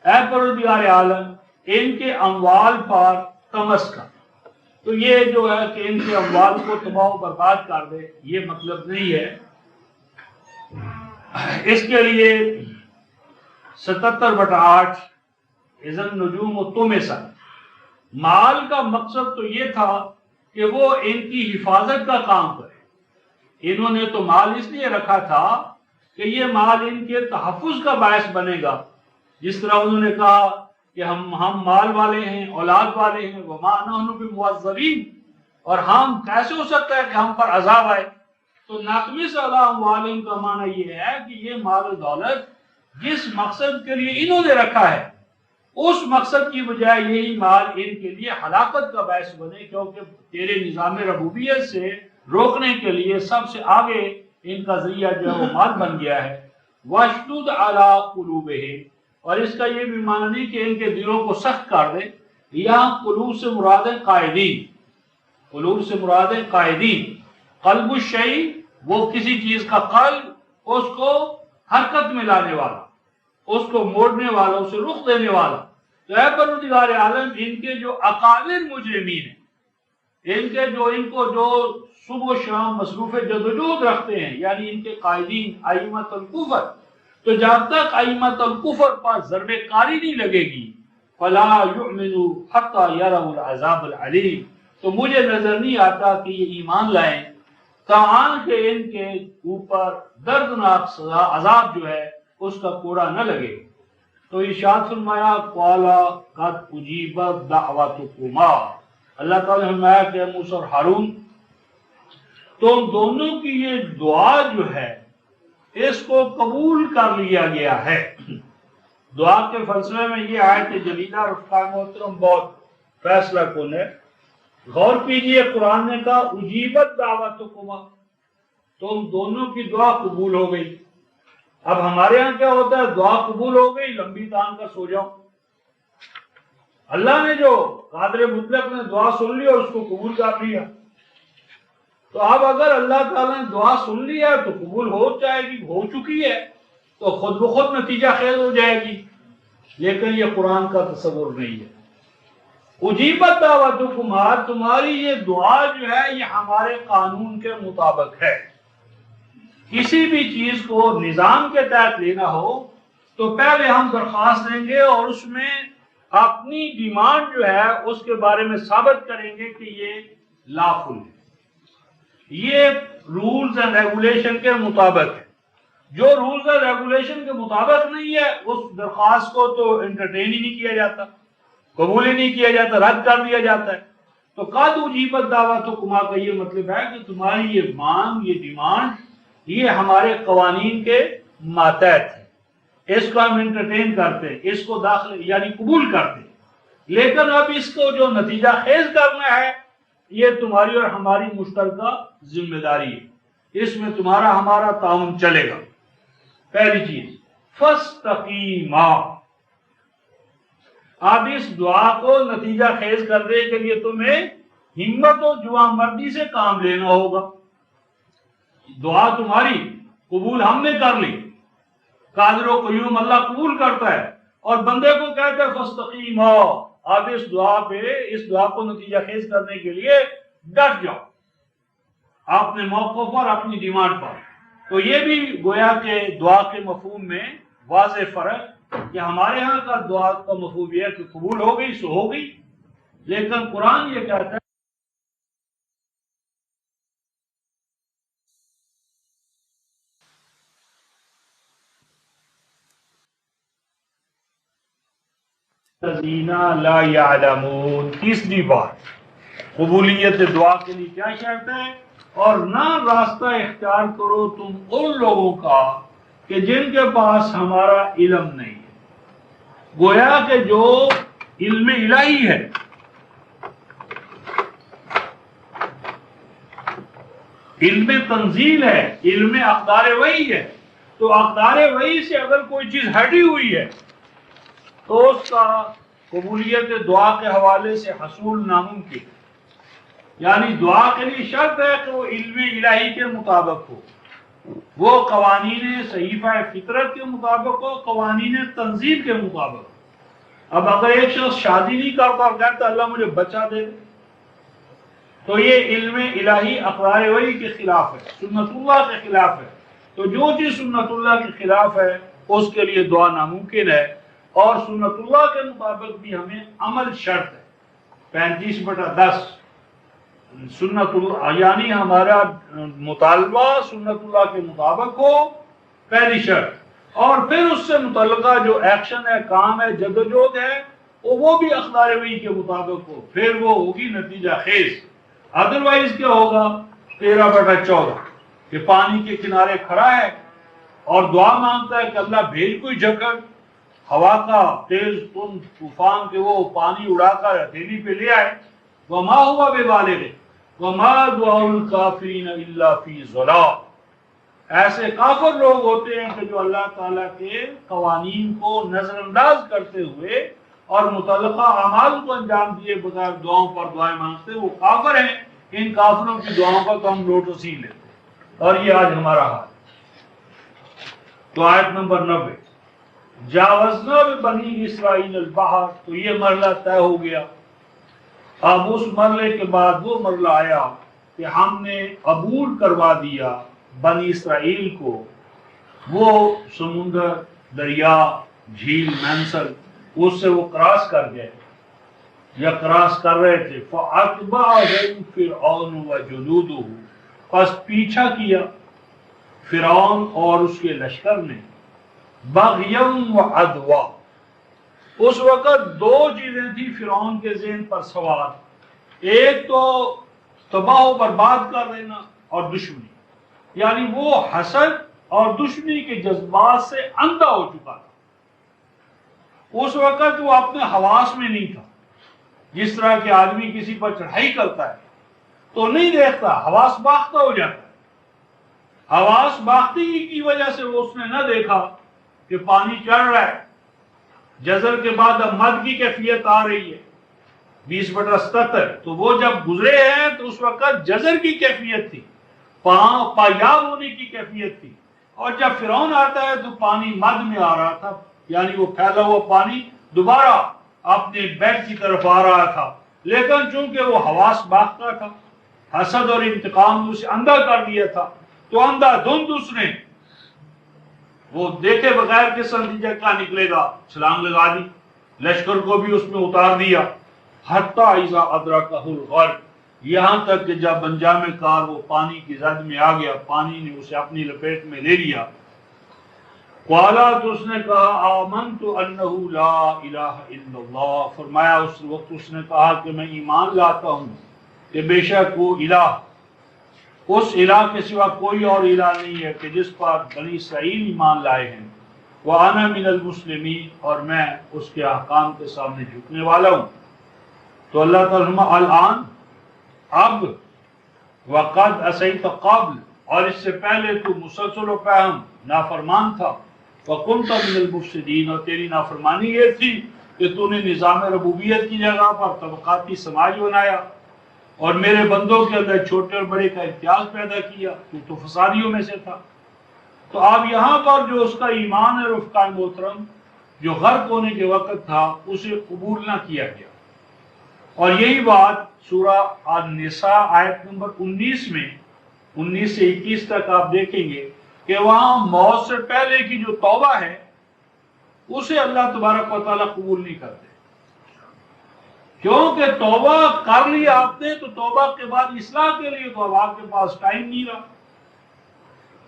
اے پروردگار عالم ان کے اموال پر طمس کر، تو یہ جو ہے کہ ان کے اموال کو تباہ و برباد کر دے، یہ مطلب نہیں ہے۔ اس کے لیے 77/8 اذا النجوم طمست، مال کا مقصد تو یہ تھا کہ وہ ان کی حفاظت کا کام کرے، انہوں نے تو مال اس لیے رکھا تھا کہ یہ مال ان کے تحفظ کا باعث بنے گا، جس طرح انہوں نے کہا کہ ہم مال والے ہیں، اولاد والے ہیں، وما نحن بمعذبین، اور ہم کیسے ہو سکتا ہے کہ ہم پر عذاب آئے۔ تو نطمس علی اموالہم کا معنی یہ ہے کہ یہ مال و دولت جس مقصد کے لیے انہوں نے رکھا ہے، اس مقصد کی بجائے یہی مال ان کے لیے ہلاکت کا باعث بنے، کیونکہ تیرے نظام ربوبیت سے روکنے کے لیے سب سے آگے ان کا ذریعہ جو ہے وہ مال بن گیا ہے۔ واشدد علی قلوبہم، اور اس کا یہ بھی معنی نہیں کہ ان کے دلوں کو سخت کر دے، یہاں قلوب سے مراد ہے قائدین، قلوب سے مراد ہے قائدین، قلب الشیء وہ کسی چیز کا قلب، اس کو حرکت میں لانے والا، اس کو موڑنے والا، اسے رخ دینے والا۔ تو اے پروردگار عالم ان کے جو اکابر مجرمین ہیں، ان کو جو صبح و شام مصروف جدوجہد رکھتے ہیں، یعنی ان کے قائدین ائمۃ الکفر، تو جب تک ائمۃ الکفر پر ضرب کاری نہیں لگے گی فلا یؤمنوا حتی یروا العذاب العلیم، تو مجھے نظر نہیں آتا کہ یہ ایمان لائیں تاہم کہ ان کے اوپر دردناک سزا، عذاب جو ہے اس کا کوڑا نہ لگے۔ تو ارشاد فرمایا قالا قد اجیبت دعوتکما، اللہ تعالیٰ نے فرمایا کہ موسیٰ اور ہارون تم دونوں کی یہ دعا جو ہے اس کو قبول کر لیا گیا ہے۔ دعا کے فلسفے میں یہ آیت جلیلہ رفقا محترم بہت فیصلہ کن ہے۔ غور کیجئے، قرآن نے کہا اجیبت دعوتکما، تم دونوں کی دعا قبول ہو گئی۔ اب ہمارے ہاں کیا ہوتا ہے، دعا قبول ہو گئی، لمبی تان کر سو جاؤ۔ اللہ نے جو قادر مطلق نے دعا سن لی اور اس کو قبول کر لیا، تو اب اگر اللہ تعالیٰ نے دعا سن لی ہے تو قبول ہو جائے گی، ہو چکی ہے تو خود بخود نتیجہ خیز ہو جائے گی، لیکن یہ قرآن کا تصور نہیں ہے۔ اجیبت دعوتکما، تمہاری یہ دعا جو ہے یہ ہمارے قانون کے مطابق ہے، کسی بھی چیز کو نظام کے تحت لینا ہو تو پہلے ہم درخواست دیں گے اور اس میں اپنی ڈیمانڈ جو ہے اس کے بارے میں ثابت کریں گے کہ یہ لافل ہے، یہ رولز اینڈ ریگولیشن کے مطابق ہے۔ جو رولز اینڈ ریگولیشن کے مطابق نہیں ہے اس درخواست کو تو انٹرٹین ہی نہیں کیا جاتا، قبول ہی نہیں کیا جاتا، رد کر دیا جاتا ہے۔ تو قد اجیبت دعوتکما کا یہ مطلب ہے کہ تمہاری یہ مانگ، یہ ڈیمانڈ، یہ ہمارے قوانین کے ماتحت ہے، اس کو ہم انٹرٹین کرتے ہیں، اس کو داخل یعنی قبول کرتے ہیں، لیکن اب اس کو جو نتیجہ خیز کرنا ہے یہ تمہاری اور ہماری مشترکہ ذمہ داری ہے، اس میں تمہارا ہمارا تعاون چلے گا۔ پہلی چیز فاستقیما، اب اس دعا کو نتیجہ خیز کرنے کے لیے تمہیں ہمت و جواں مردی سے کام لینا ہوگا۔ دعا تمہاری قبول ہم نے کر لی، قادر و قیوم اللہ قبول کرتا ہے اور بندے کو کہتا ہے فاستقیما، اب اس دعا کو نتیجہ خیز کرنے کے لیے ڈٹ جاؤ اپنے موقف پر، اپنی ڈیمانڈ پر۔ تو یہ بھی گویا کہ دعا کے مفہوم میں واضح فرق کہ ہمارے ہاں کا دعا کا مفہوم یہ ہے کہ قبول ہو گئی سو ہو گئی، لیکن قرآن یہ کہتا ہے الذین لا یعلمون۔ تیسری بات قبولیت دعا کے لیے کیا شرط ہے؟ اور نہ راستہ اختیار کرو تم ان لوگوں کا کہ جن کے پاس ہمارا علم نہیں ہے۔ گویا کہ جو علم الہی ہے، علم تنزیل ہے، علم اقدار وحی ہے، تو اقدار وحی سے اگر کوئی چیز ہٹی ہوئی ہے تو اس کا قبولیت دعا کے حوالے سے حصول ناممکن، یعنی دعا کے لیے شرط ہے کہ وہ علم الہی کے مطابق ہو، وہ قوانین صحیفہ فطرت کے مطابق ہو، قوانین تنزیل کے مطابق ہو۔ اب اگر ایک شخص شادی نہیں کرتا اور کہتا اللہ مجھے بچہ دے دے، تو یہ علم الہی اقدار وحی کے خلاف ہے، سنت اللہ کے خلاف ہے۔ تو جو چیز سنت اللہ کے خلاف ہے اس کے لیے دعا ناممکن ہے، اور سنت اللہ کے مطابق بھی ہمیں عمل شرط ہے۔ 35/10 سنت اللہ، یعنی ہمارا مطالبہ سنت اللہ کے مطابق ہو، پہلی شرط، اور پھر اس سے متعلقہ جو ایکشن ہے، کام ہے، جدوجہد ہے، وہ بھی اقدار وحی کے مطابق ہو، پھر وہ ہوگی نتیجہ خیز۔ ادروائز کیا ہوگا؟ 13/14 کہ پانی کے کنارے کھڑا ہے اور دعا مانگتا ہے کہ اللہ بھیج کوئی جھکڑ، ہوا کا تیز تند طوفان کے وہ پانی اڑا کر ہتھیلی پہ لے آئے، وما ہوا ببالغ وما دعاء الکافرین الا فی ضلال۔ ایسے کافر لوگ ہوتے ہیں کہ جو اللہ تعالیٰ کے قوانین کو نظر انداز کرتے ہوئے اور متعلقہ اعمال کو انجام دیے بغیر دعاؤں پر دعائیں مانگتے، وہ کافر ہیں۔ ان کافروں کی دعاؤں کا تو ہم لوٹ وسیل لیتے، اور یہ آج ہمارا حال۔ تو آیت نمبر 90 جاوزنا بنی اسرائیل البحر، تو یہ مرحلہ طے ہو گیا۔ اب اس مرحلے کے بعد وہ مرحلہ آیا کہ ہم نے عبور کروا دیا بنی اسرائیل کو وہ سمندر، دریا، جھیل مینسل، اس سے وہ کراس کر گئے یا کراس کر رہے تھے۔ فَأَتْبَعَهُمْ فِرْعَوْنُ وَجُنُودُهُ، پس پیچھا کیا فرعون اور اس کے لشکر نے، بغیم و عدوا۔ اس وقت دو چیزیں تھی فرعون کے ذہن پر سوار، ایک تو تباہ و برباد کر دینا اور دشمنی، یعنی وہ حسد اور دشمنی کے جذبات سے اندھا ہو چکا تھا۔ اس وقت وہ اپنے حواس میں نہیں تھا، جس طرح کہ آدمی کسی پر چڑھائی کرتا ہے تو نہیں دیکھتا، حواس باختہ ہو جاتا ہے۔ حواس باختگی کی وجہ سے وہ اس نے نہ دیکھا کہ پانی چڑھ رہا ہے، جزر کے بعد اب مد کی کیفیت آ رہی ہے 20/77، تو وہ جب گزرے ہیں تو اس وقت جزر کی کیفیت تھی، پایاب ہونے کی کیفیت تھی، اور جب فرعون آتا ہے تو پانی مد میں آ رہا تھا، یعنی وہ پھیلا ہوا پانی دوبارہ اپنے بیڈ کی طرف آ رہا تھا، لیکن چونکہ وہ حواس باختہ تھا، حسد اور انتقام نے اسے اندھا کر دیا تھا، تو اندھا دھند اس نے وہ دیکھے بغیر کس نتیجہ کیا نکلے گا چھلانگ لگا دی، لشکر کو بھی اس میں اتار دیا، حتی اذا ادرکہ الغرق، یہاں تک کہ جب انجام کار وہ پانی کی زد میں آ گیا، پانی نے اسے اپنی لپیٹ میں لے لیا۔ قالا، تو اس نے کہا آمنت انہ لا الہ الا اللہ، فرمایا اس وقت اس نے کہا کہ میں ایمان لاتا ہوں کہ بے شک وہ الہ، اس الہ کے سوا کوئی اور الہ نہیں ہے کہ جس پر بنی اسرائیل ایمان لائے ہیں، وَأَنَا مِنَ الْمُسْلِمِينَ، اور میں اس کے احکام کے سامنے جھکنے والا ہوں۔ تو اللہ تعالیٰ الآن، اب، وَقَدْ عَصَيْتَ قَبْلَ، اور اس سے پہلے تو مسلسل و پہم نافرمان تھا، وَكُنْتَ مِنَ الْمُفْسِدِينَ، اور تیری نافرمانی یہ تھی کہ تو نے نظام ربوبیت کی جگہ پر طبقاتی سماج بنایا اور میرے بندوں کے اندر چھوٹے اور بڑے کا امتیاز پیدا کیا، تو فسادیوں میں سے تھا۔ تو اب یہاں پر جو اس کا ایمان ہے رفقائے محترم، جو غرق ہونے کے وقت تھا، اسے قبول نہ کیا گیا، اور یہی بات سورہ النساء آیت نمبر 19 میں 19 سے 21 تک آپ دیکھیں گے کہ وہاں موت سے پہلے کی جو توبہ ہے اسے اللہ تبارک و تعالیٰ قبول نہیں کرتے، کیونکہ توبہ کر لی آپ نے تو توبہ کے بعد اصلاح کے لیے تو اب آپ کے پاس ٹائم نہیں رہا،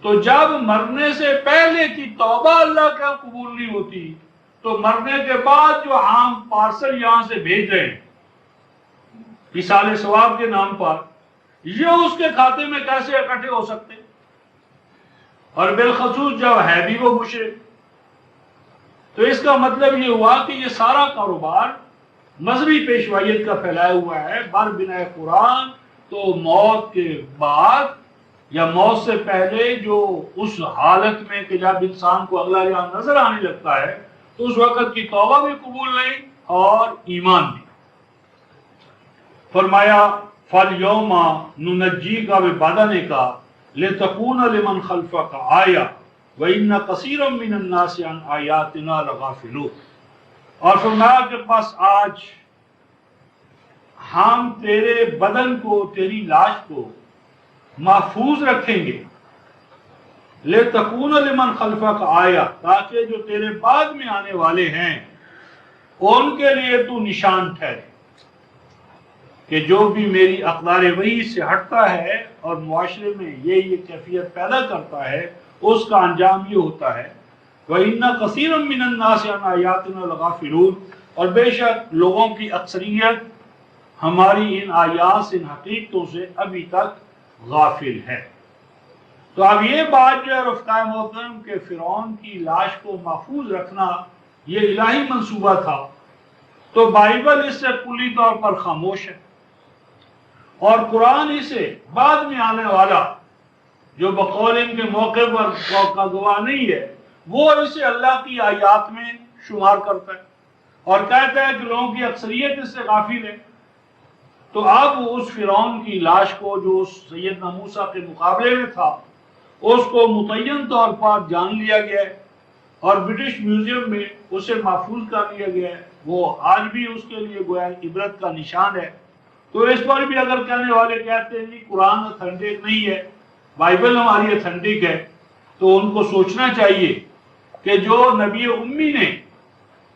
تو جب مرنے سے پہلے کی توبہ اللہ کا قبول نہیں ہوتی تو مرنے کے بعد جو عام پارسل یہاں سے بھیج رہے ہیں ایصال ثواب کے نام پر، یہ اس کے کھاتے میں کیسے اکٹھے ہو سکتے؟ اور بالخصوص جب ہے بھی وہ مشرک، تو اس کا مطلب یہ ہوا کہ یہ سارا کاروبار مذہبی پیشوائیت کا پھیلایا ہوا ہے بر بنائے قرآن۔ تو موت کے بعد یا موت سے پہلے جو اس حالت میں کہ جب انسان کو اگلا جہاں نظر آنے لگتا ہے تو اس وقت کی توبہ بھی قبول نہیں اور ایمان بھی۔ فرمایا فَالْيَوْمَ نُنَجِّيكَ بِبَدَنِكَ لِتَكُونَ لِمَنْ خَلْفَكَ آیَةً وَإِنَّ كَثِيرًا مِّنَ النَّاسِ عَنْ آیَاتِنَا لَغَافِلُونَ، اور فرمایا کہ بس آج ہم تیرے بدن کو، تیری لاش کو محفوظ رکھیں گے، لِتَكُونَ لِمَنْ خَلْفَكَ آیَةً، تاکہ جو تیرے بعد میں آنے والے ہیں ان کے لیے تو نشان ٹھہرے کہ جو بھی میری اقدار وحی سے ہٹتا ہے اور معاشرے میں یہ کیفیت پیدا کرتا ہے اس کا انجام یہ ہوتا ہے۔ وَإِنَّ كَثِيرًا مِّنَ النَّاسِ عَنْ آیَاتِنَا لَغَافِلُونَ، اور بے شک لوگوں کی اکثریت ہماری ان آیات سے، ان حقیقتوں سے ابھی تک غافل ہے۔ تو اب یہ بات جو ہے رفقائے محترم کہ فرعون کی لاش کو محفوظ رکھنا یہ الہی منصوبہ تھا، تو بائبل اس سے کلی طور پر خاموش ہے، اور قرآن اسے بعد میں آنے والا جو بقول ان کے موقع پر کا گواہ نہیں ہے وہ اسے اللہ کی آیات میں شمار کرتا ہے اور کہتا ہے کہ لوگوں کی اکثریت اس سے غافل ہے۔ تو اب اس فرعون کی لاش کو جو اس سیدنا موسیٰ کے مقابلے میں تھا اس کو متعین طور پر جان لیا گیا ہے اور برٹش میوزیم میں اسے محفوظ کر لیا گیا ہے، وہ آج بھی اس کے لیے گویا عبرت کا نشان ہے۔ تو اس پر بھی اگر کہنے والے کہتے ہیں جی قرآن اتھینٹک نہیں ہے، بائبل ہماری اتھینٹک ہے، تو ان کو سوچنا چاہیے کہ جو نبی امی نے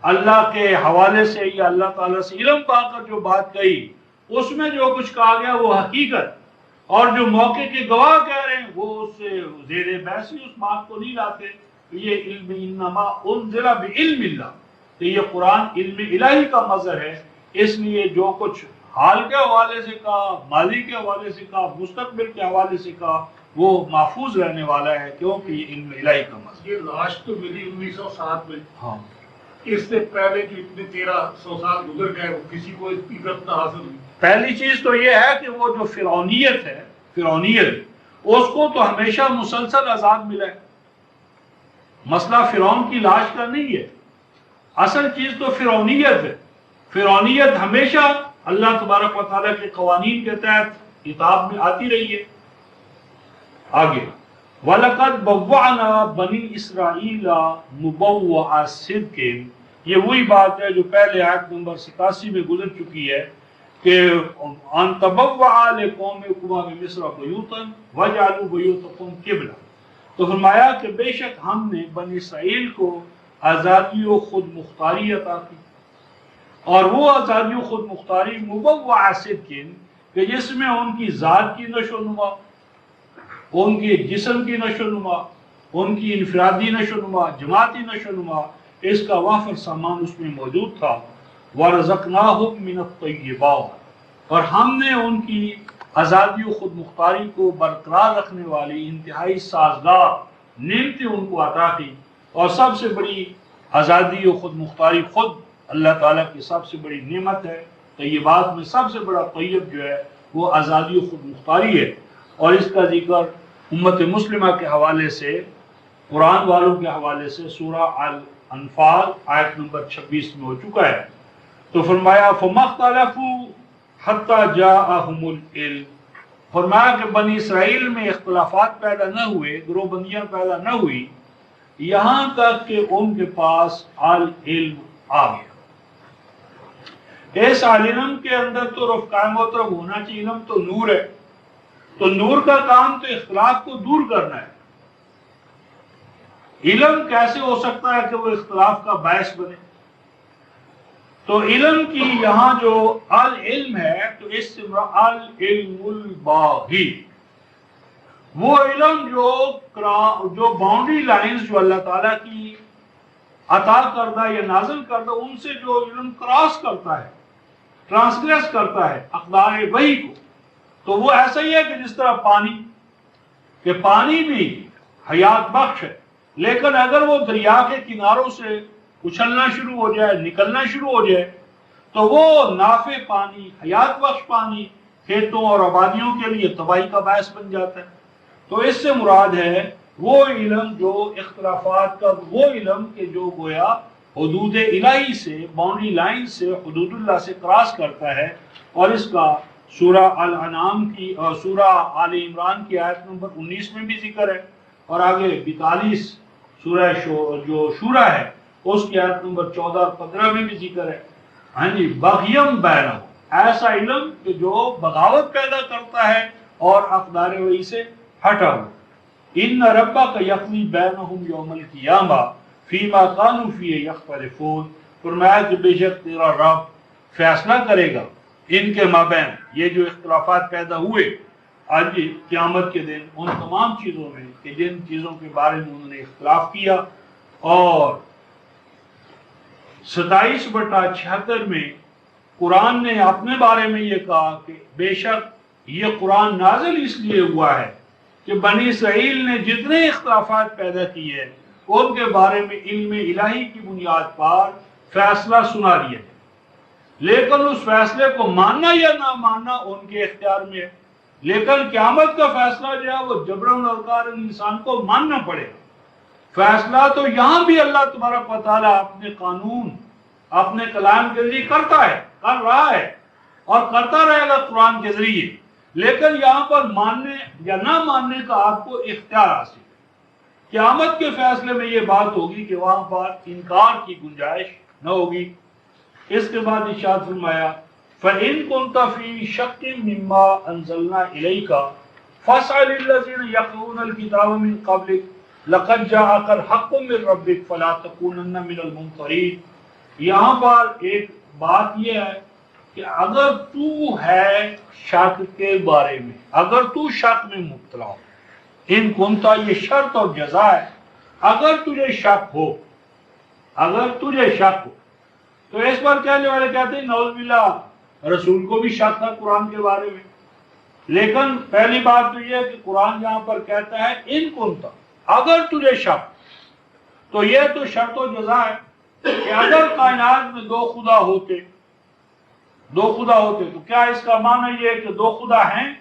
اللہ کے حوالے سے یا اللہ تعالیٰ سے علم پا کر جو بات کہی اس میں جو کچھ کہا گیا وہ حقیقت، اور جو موقع کے گواہ کہہ رہے ہیں وہ اس سے زیر بحث اس بات کو نہیں لاتے۔ تو یہ علم انما انزل بعلم اللہ، تو یہ قرآن علم الہی کا مظہر ہے، اس لیے جو کچھ حال کے حوالے سے کہا، ماضی کے حوالے سے کہا، مستقبل کے حوالے سے کہا، وہ محفوظ رہنے والا ہے کیونکہ یہ علم الہی کا مظہر۔ یہ لاش تو ملی 1907 میں، ہاں، اس سے پہلے جو اتنے 1300 سال گزر گئے وہ کسی کو عبرت نہ حاصل ہوئی۔ پہلی چیز تو یہ ہے کہ وہ جو فرعونیت ہے، فرعونیت اس کو تو ہمیشہ مسلسل عذاب ملا ہے، مسئلہ فرعون کی لاش کا نہیں ہے، اصل چیز تو فرعونیت ہے۔ فرعونیت ہمیشہ اللہ تبارک و تعالیٰ کے قوانین کے تحت عتاب میں آتی رہی ہے۔ آگے وَلَقَدْ بَوَّعْنَا بَنِي إِسْرَائِيلَ مُبَوَّعَ صِدْقٍ، یہ وہی بات ہے جو پہلے آیت نمبر 87 میں گزر چکی ہے کہ ان تبوأ لقومکما بمصر بیوتا وجعلوا بیوتکم قبلہ، تو فرمایا کہ بے شک ہم نے بنی اسرائیل کو آزادی و خود مختاری عطا کی، اور وہ آزادی و خود مختاری مبوع صدقن کہ جس میں ان کی ذات کی نشو و نما، ان کے جسم کی نشو و نما، ان کی انفرادی نشو و نما، جماعتی نشو و نما، اس کا وافر سامان اس میں موجود تھا۔ وَرَزَقْنَاهُمْ مِنَ الطَّيِّبَاتِ، اور ہم نے ان کی آزادی و خود مختاری کو برقرار رکھنے والی انتہائی سازگار نعمتیں ان کو عطا کی۔ اور سب سے بڑی آزادی و خود مختاری خود اللہ تعالیٰ کی سب سے بڑی نعمت ہے۔ طیبات میں سب سے بڑا طیب جو ہے وہ آزادی و خود مختاری ہے، اور اس کا ذکر امت مسلمہ کے حوالے سے، قرآن والوں کے حوالے سے سورہ الانفال آیت نمبر 26 میں ہو چکا ہے۔ تو فرمایا فَمَا اخْتَلَفُوا حَتَّى جَاءَهُمُ الْعِلْمُ، فرمایا کہ بنی اسرائیل میں اختلافات پیدا نہ ہوئے، گروہ بندیاں پیدا نہ ہوئی، یہاں تک کہ ان کے پاس العلم آ گیا۔ اس علم کے اندر تو رفقائے محترم ہونا چاہیے، علم تو نور ہے، تو نور کا کام تو اختلاف کو دور کرنا ہے۔ علم کیسے ہو سکتا ہے کہ وہ اختلاف کا باعث بنے؟ تو علم کی یہاں جو العلم ہے تو اس سے العلم الباغی، وہ علم جو باؤنڈری لائنز جو اللہ تعالیٰ کی عطا کردہ یا نازل کردہ ان سے جو علم کراس کرتا ہے، ٹرانسگریس کرتا ہے اقدار وحی کو، تو وہ ایسا ہی ہے کہ جس طرح پانی، کہ پانی بھی حیات بخش ہے، لیکن اگر وہ دریا کے کناروں سے اچھلنا شروع ہو جائے، نکلنا شروع ہو جائے، تو وہ نافع پانی، حیات بخش پانی کھیتوں اور آبادیوں کے لیے تباہی کا باعث بن جاتا ہے۔ تو اس سے مراد ہے وہ علم جو اختلافات کا، وہ علم کہ جو گویا حدود الہی سے، باؤنڈری لائن سے، حدود اللہ سے کراس کرتا ہے، اور اس کا سورہ الانعام کی اور سورہ آل عمران کی آیت نمبر 19 میں بھی ذکر ہے، اور آگے 42 سورہ جو شورہ ہے اس کی آیت نمبر 14 اور 15 میں بھی ذکر ہے۔ ہاں جی، بغیم بینہم، ایسا علم کہ جو بغاوت پیدا کرتا ہے اور اقدار وحی سے ہٹا ہوا۔ ان ربک یقضی بینہم یوم القیامہ فیما کانوا فیہ یختلفون، فرمایا کہ بے شک تیرا رب فیصلہ کرے گا ان کے مابین، یہ جو اختلافات پیدا ہوئے آج قیامت کے دن، ان تمام چیزوں میں کہ جن چیزوں کے بارے میں انہوں نے اختلاف کیا۔ اور 27/76 میں قرآن نے اپنے بارے میں یہ کہا کہ بے شک یہ قرآن نازل اس لیے ہوا ہے کہ بنی اسرائیل نے جتنے اختلافات پیدا کیے ان کے بارے میں علم الہی کی بنیاد پر فیصلہ سنا دیا جائے، لیکن اس فیصلے کو ماننا یا نہ ماننا ان کے اختیار میں ہے، لیکن قیامت کا فیصلہ جو ہے وہ جبراً اور قہراً انسان کو ماننا پڑے گا۔ فیصلہ تو یہاں بھی اللہ تبارک و تعالیٰ اپنے قانون، اپنے کلام کے ذریعے کرتا ہے، کر رہا ہے اور کرتا رہے گا قرآن کے ذریعے، لیکن یہاں پر ماننے یا نہ ماننے کا آپ کو اختیار حاصل ہے۔ قیامت کے فیصلے میں یہ بات ہوگی کہ وہاں پر انکار کی گنجائش نہ ہوگی۔ اس کے بعد ارشاد فرمایا فَإِن كُنْتَ فِي شَكٍّ مِّمَّا أَنزَلْنَا إِلَيْكَ فَاسْأَلِ الَّذِينَ يَقْرَؤُونَ الْكِتَابَ مِن قَبْلِكَ لَقَدْ جَاءَكَ الْحَقُّ مِن رَّبِّكَ فَلَا تَكُونَنَّ مِنَ الْمُمْتَرِينَ۔ یہاں پر ایک بات یہ ہے کہ اگر تو ہے شک کے بارے میں، اگر تو شک میں مبتلا ہو، ان کنتا یہ شرط اور جزا ہے، اگر تجھے شک ہو، اگر تجھے شک ہو، تو اس پر کہنے والے کہتے ہیں نعوذ باللہ رسول کو بھی شک تھا قرآن کے بارے میں، لیکن پہلی بات تو یہ ہے کہ قرآن جہاں پر کہتا ہے ان کنتا، اگر تجھے شک، تو یہ تو شرط و جزا ہے کہ اگر کائنات میں دو خدا ہوتے تو کیا اس کا معنی یہ ہے کہ دو خدا ہیں؟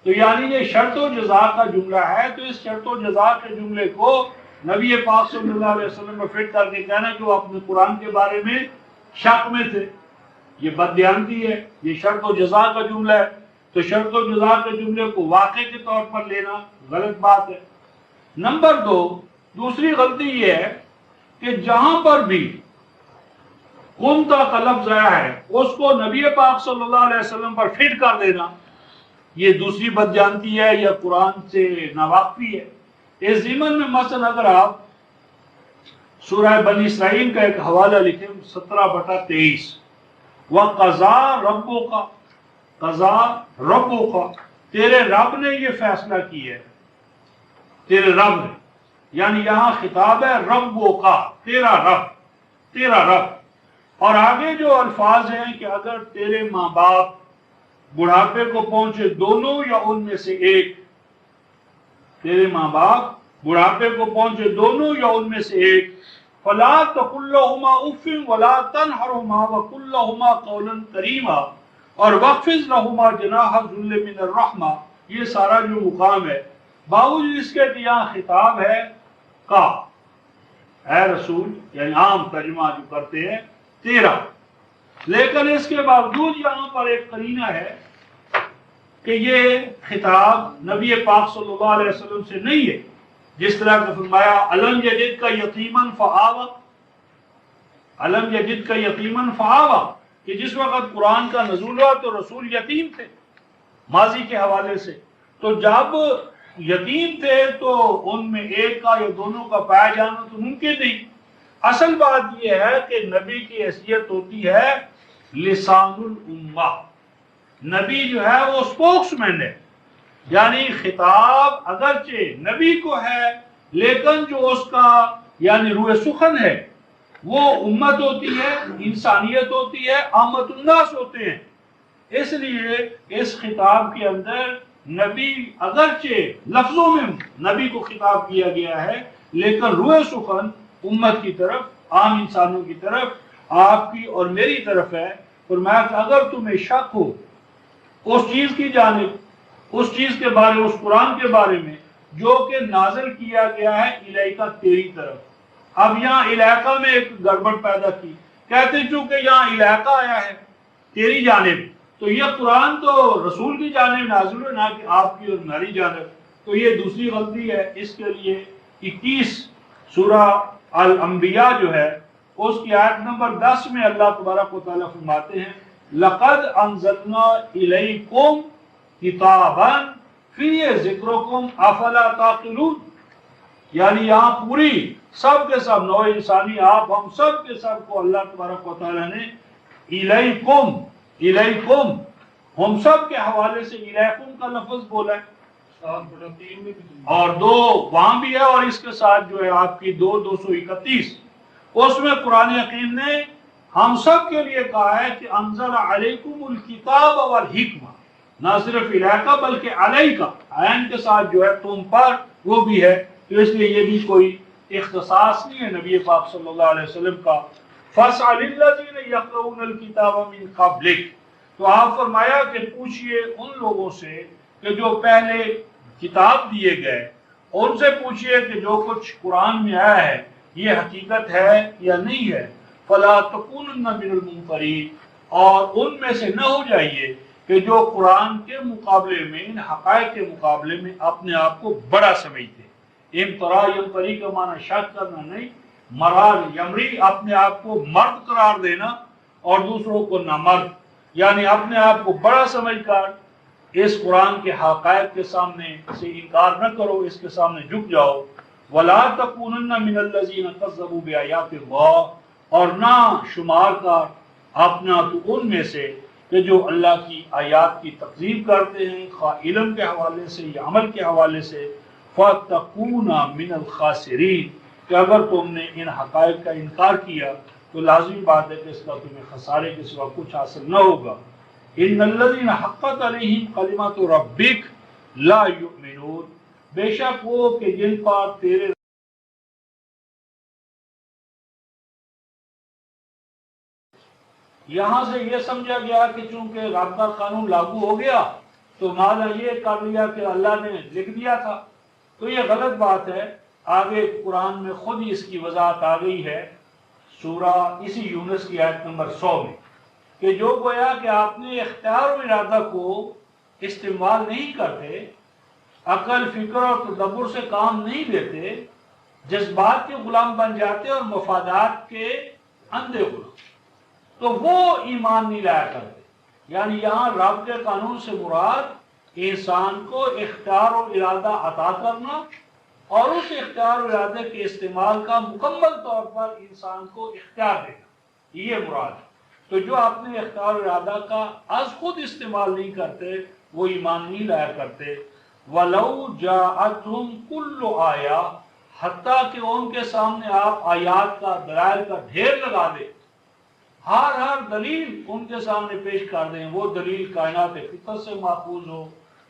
تو یعنی یہ شرط و جزا کا جملہ ہے، تو اس شرط و جزا کے جملے کو نبی پاک صلی اللہ علیہ وسلم میں فٹ کر کے کہنا کہ وہ اپنے قرآن کے بارے میں شک میں تھے، یہ بددیانتی ہے، یہ شرط و جزا کا جملہ ہے، تو شرط و جزا کے جملے کو واقع کے طور پر لینا غلط بات ہے۔ نمبر 2، دوسری غلطی یہ ہے کہ جہاں پر بھی کنتا کا لفظ آیا ہے اس کو نبی پاک صلی اللہ علیہ وسلم پر فٹ کر دینا، یہ دوسری بدجانتی ہے یا قرآن سے ناواقفی ہے۔ اس ضمن میں مثلا اگر آپ سورہ بنی اسرائیل کا ایک حوالہ لکھیں 17/23، وَقَضَىٰ رَبُّكَ، قضا ربک، تیرے رب نے یہ فیصلہ کیا ہے، تیرے رب نے، یعنی یہاں خطاب ہے ربک، تیرا رب، تیرا رب۔ اور آگے جو الفاظ ہیں کہ اگر تیرے ماں باپ بڑھاپے کو پہنچے دونوں یا ان میں سے ایک، تیرے ماں باپ بڑھاپے کو پہنچے دونوں یا ان میں سے ایک، فلا تقل لهما اف ولا تنهرهما وقل لهما قولا کریما، اور واخفض لهما جناح الذل من الرحمہ، یہ سارا جو مقام ہے باوجود اس کے کہ یہاں خطاب ہے کا، اے رسول، یعنی عام ترجمہ جو کرتے ہیں تیرا، لیکن اس کے باوجود یہاں پر ایک قرینہ ہے کہ یہ خطاب نبی پاک صلی اللہ علیہ وسلم سے نہیں ہے، جس طرح کہ فرمایا الم یجد کا یتیمن فآوا، الم یجد کا یتیمن فآوا، کہ جس وقت قرآن کا نزول ہوا تو رسول یتیم تھے ماضی کے حوالے سے، تو جب یتیم تھے تو ان میں ایک کا یا دونوں کا پایا جانا تو ممکن نہیں۔ اصل بات یہ ہے کہ نبی کی حیثیت ہوتی ہے لسان الامہ، نبی جو ہے وہ اسپوکس مین ہے، یعنی خطاب اگرچہ نبی کو ہے لیکن جو اس کا یعنی روح سخن ہے وہ امت ہوتی ہے، انسانیت ہوتی ہے، عامت الناس ہوتے ہیں۔ اس لیے اس خطاب کے اندر نبی اگرچہ لفظوں میں نبی کو خطاب کیا گیا ہے لیکن روح سخن امت کی طرف، عام انسانوں کی طرف، آپ کی اور میری طرف ہے۔ فرمایا کہ اگر تمہیں شک ہو اس چیز کی جانب، اس چیز کے بارے، اس قرآن کے بارے میں جو کہ نازل کیا گیا ہے الیکا تیری طرف، اب یہاں علاقہ میں ایک گڑبڑ پیدا کی، کہتے ہیں چونکہ یہاں علاقہ آیا ہے تیری جانب تو یہ قرآن تو رسول کی جانب نازل ہے، نہ کہ آپ کی اور ہماری جانب، تو یہ دوسری غلطی ہے۔ اس کے لیے 21 سورہ الانبیاء جو ہے اس کی آیت نمبر 10 میں اللہ تبارک و تعالیٰ فرماتے ہیں لقد انزلنا الیکم کتابا فیہ ذکرکم افلا تعقلون، یعنی یہاں پوری سب کے سب نوع انسانی، آپ ہم سب کے سب کو اللہ تبارک و تعالیٰ نے الیکم، الیکم ہم سب کے حوالے سے الیکم کا لفظ بولا ہے، 7/3 میں بھی اور 2 وہاں بھی ہے، اور اس کے ساتھ جو ہے آپ کی 231 اس میں قرآن حکیم نے ہم سب کے لیے کہا ہے کہ انزل علیکم الکتاب والحکمہ، نہ صرف علیکہ بلکہ علیکہ، عین کے ساتھ جو ہے تم پر وہ بھی ہے، تو اس لیے یہ بھی کوئی اختصاص نہیں ہے نبی پاک صلی اللہ علیہ وسلم کا۔ فَاسْأَلِ الَّذِينَ يَقْرَؤُونَ الْكِتَابَ مِنْ قَبْلِكَ، تو آپ فرمایا کہ پوچھئے ان لوگوں سے کہ جو پہلے کتاب دیے گئے، ان سے پوچھئے کہ جو کچھ قرآن میں آیا ہے یہ حقیقت ہے یا نہیں ہے، فَلَا تَكُونُنَّ مِنَ الْمُمْتَرِينَ، اور ان میں سے نہ ہو جائیے کہ جو قرآن کے مقابلے میں، ان حقائق کے مقابلے میں اپنے آپ کو بڑا سمجھتے۔ امترا یمتری کا معنی شک کرنا نہیں، مرار یمری اپنے آپ کو مرد قرار دینا اور دوسروں کو نامرد، یعنی اپنے آپ کو بڑا سمجھ کر اس قرآن کے حقائق کے سامنے سے انکار نہ کرو، اس کے سامنے جھک جاؤ۔ وَلَا تَكُونَنَّ مِنَ الَّذِينَ كَذَّبُوا بِآيَاتِ اللَّهِ، اور نہ شمار کر اپنا تو ان میں سے کہ جو اللہ کی آیات کی تکذیب کرتے ہیں، خواہ علم کے حوالے سے یا عمل کے حوالے سے، فَتَكُونَ مِنَ الْخَاسِرِينَ، کہ اگر تم نے ان حقائق کا انکار کیا تو لازمی بات ہے کہ اس کا تمہیں خسارے کے سوا کچھ حاصل نہ ہوگا۔ ان الذین حقت علیہم کلمۃ ربک لا یؤمنون، بے شک وہ کہ جن پر تیرے یہاں سے یہ سمجھا گیا کہ چونکہ رب کا قانون لاگو ہو گیا تو مانا یہ کر لیا کہ اللہ نے لکھ دیا تھا، تو یہ غلط بات ہے۔ آگے قرآن میں خود ہی اس کی وضاحت آ گئی ہے سورہ اسی یونس کی آیت نمبر 100 میں، کہ جو گویا کہ آپ نے اختیار و ارادہ کو استعمال نہیں کرتے، عقل، فکر اور تدبر سے کام نہیں لیتے، جذبات کے غلام بن جاتے اور مفادات کے اندھے غلام۔ تو وہ ایمان نہیں لایا کرتے. یعنی یہاں رب کے قانون سے مراد انسان کو اختیار و ارادہ عطا کرنا اور اس اختیار و ارادے کے استعمال کا مکمل طور پر انسان کو اختیار دینا، یہ مراد ہے. تو جو اپنے اختیار و ارادہ کا از خود استعمال نہیں کرتے وہ ایمان نہیں لایا کرتے. وَلَوْ جَاءَتْهُمْ كُلُّ آیَةٍ، حتیٰ کہ ان کے سامنے آپ آیات کا دلائل کا ڈھیر لگا دیں، ہر دلیل ان کے سامنے پیش کر دیں. وہ دلیل کائنات فطرت سے ماخوذ ہو،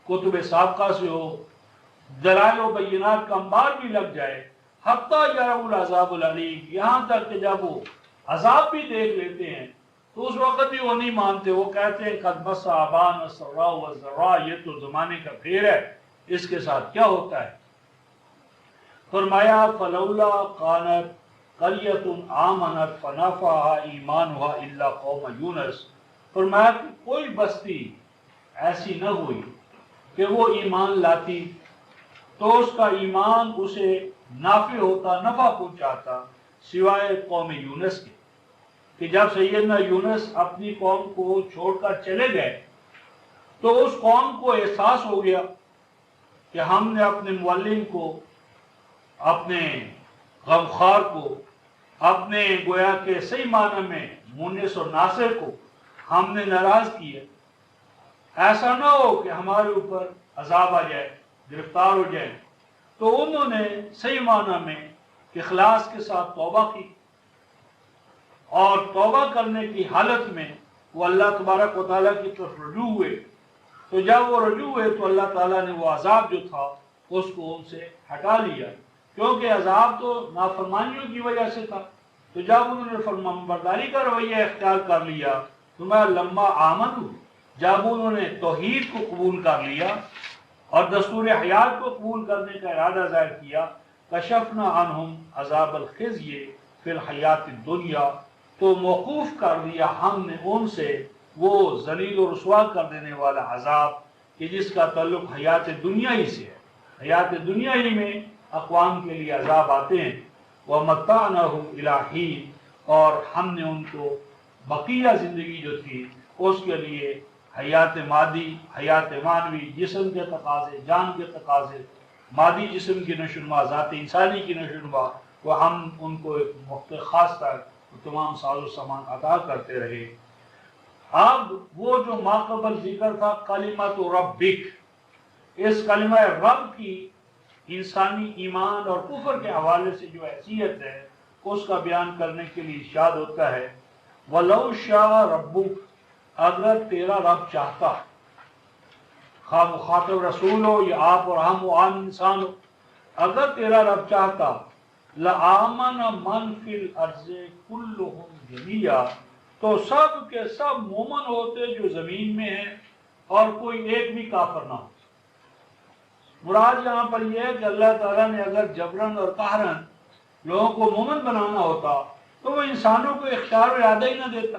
کتب سابقہ سے ہو، دلائل و بینات کا انبار بھی لگ جائے. حتیٰ یروا العذاب العلیم، یہاں تک کہ جب وہ عذاب بھی دیکھ لیتے ہیں تو اس وقت بھی وہ نہیں مانتے. وہ کہتے ہیں قد مس آبان السراء والضراء، یہ تو زمانے کا پھیر ہے، اس کے ساتھ کیا ہوتا ہے. فرمایا فلولا كانت قریۃ آمنت فنفعها ایمانها الا قوم یونس، فرمایا کہ کوئی بستی ایسی نہ ہوئی کہ وہ ایمان لاتی تو اس کا ایمان اسے نافع ہوتا، نفع پہنچاتا، سوائے قوم یونس کے، کہ جب سیدنا یونس اپنی قوم کو چھوڑ کر چلے گئے تو اس قوم کو احساس ہو گیا کہ ہم نے اپنے معلم کو، اپنے غمخوار کو، اپنے گویا کہ صحیح معنی میں مونس اور ناصر کو ہم نے ناراض کیا. ایسا نہ ہو کہ ہمارے اوپر عذاب آ جائے، گرفتار ہو جائے. تو انہوں نے صحیح معنی میں اخلاص کے ساتھ توبہ کی، اور توبہ کرنے کی حالت میں وہ اللہ تبارک و تعالیٰ کی طرف رجوع ہوئے. تو جب وہ رجوع ہوئے تو اللہ تعالیٰ نے وہ عذاب جو تھا اس کو ان سے ہٹا لیا، کیونکہ عذاب تو نافرمانیوں کی وجہ سے تھا. تو جب انہوں نے فرمانبرداری کا رویہ اختیار کر لیا تو میں لما آمن، جب انہوں نے توحید کو قبول کر لیا اور دستور حیات کو قبول کرنے کا ارادہ ظاہر کیا، کشفنا عنہم عذاب الخزی فی الحیات الدنیا، تو موقوف کر دیا ہم نے ان سے وہ ذلیل و رسوا کر دینے والا عذاب کہ جس کا تعلق حیات دنیا ہی سے ہے. حیات دنیا ہی میں اقوام کے لیے عذاب آتے ہیں. وَمَتَّعْنَاهُمْ إِلَىٰ حِينٍ، اور ہم نے ان کو بقیہ زندگی جو تھی اس کے لیے حیات مادی، حیات معنوی، جسم کے تقاضے، جان کے تقاضے، مادی جسم کی نشوونما، ذات انسانی کی نشوونما، وہ ہم ان کو ایک وقت خاص تک تمام ساز و سامان عطا کرتے رہے. اب وہ جو ماقبل ذکر تھا کلمۃ ربک، اس کلمہ رب کی انسانی ایمان اور کفر کے حوالے سے جو حیثیت ہے اس کا بیان کرنے کے لیے ارشاد ہوتا ہے وَلَوْ شَاءَ رَبُّكَ، اگر تیرا رب چاہتا، خواہ مخاطب رسول ہو یا آپ اور ہم و عام انسان ہو، اگر تیرا رب چاہتا لَآمَنَ مَنْ فِي الْأَرْضِ كُلُّهُمْ جَمِيعًا، تو سب کے سب مومن ہوتے جو زمین میں ہیں اور کوئی ایک بھی کافر نہ ہو. مراد یہاں پر یہ ہے کہ اللہ تعالیٰ نے اگر جبرن اور قہرن لوگوں کو مومن بنانا ہوتا تو وہ انسانوں کو اختیار و ارادہ ہی نہ دیتا.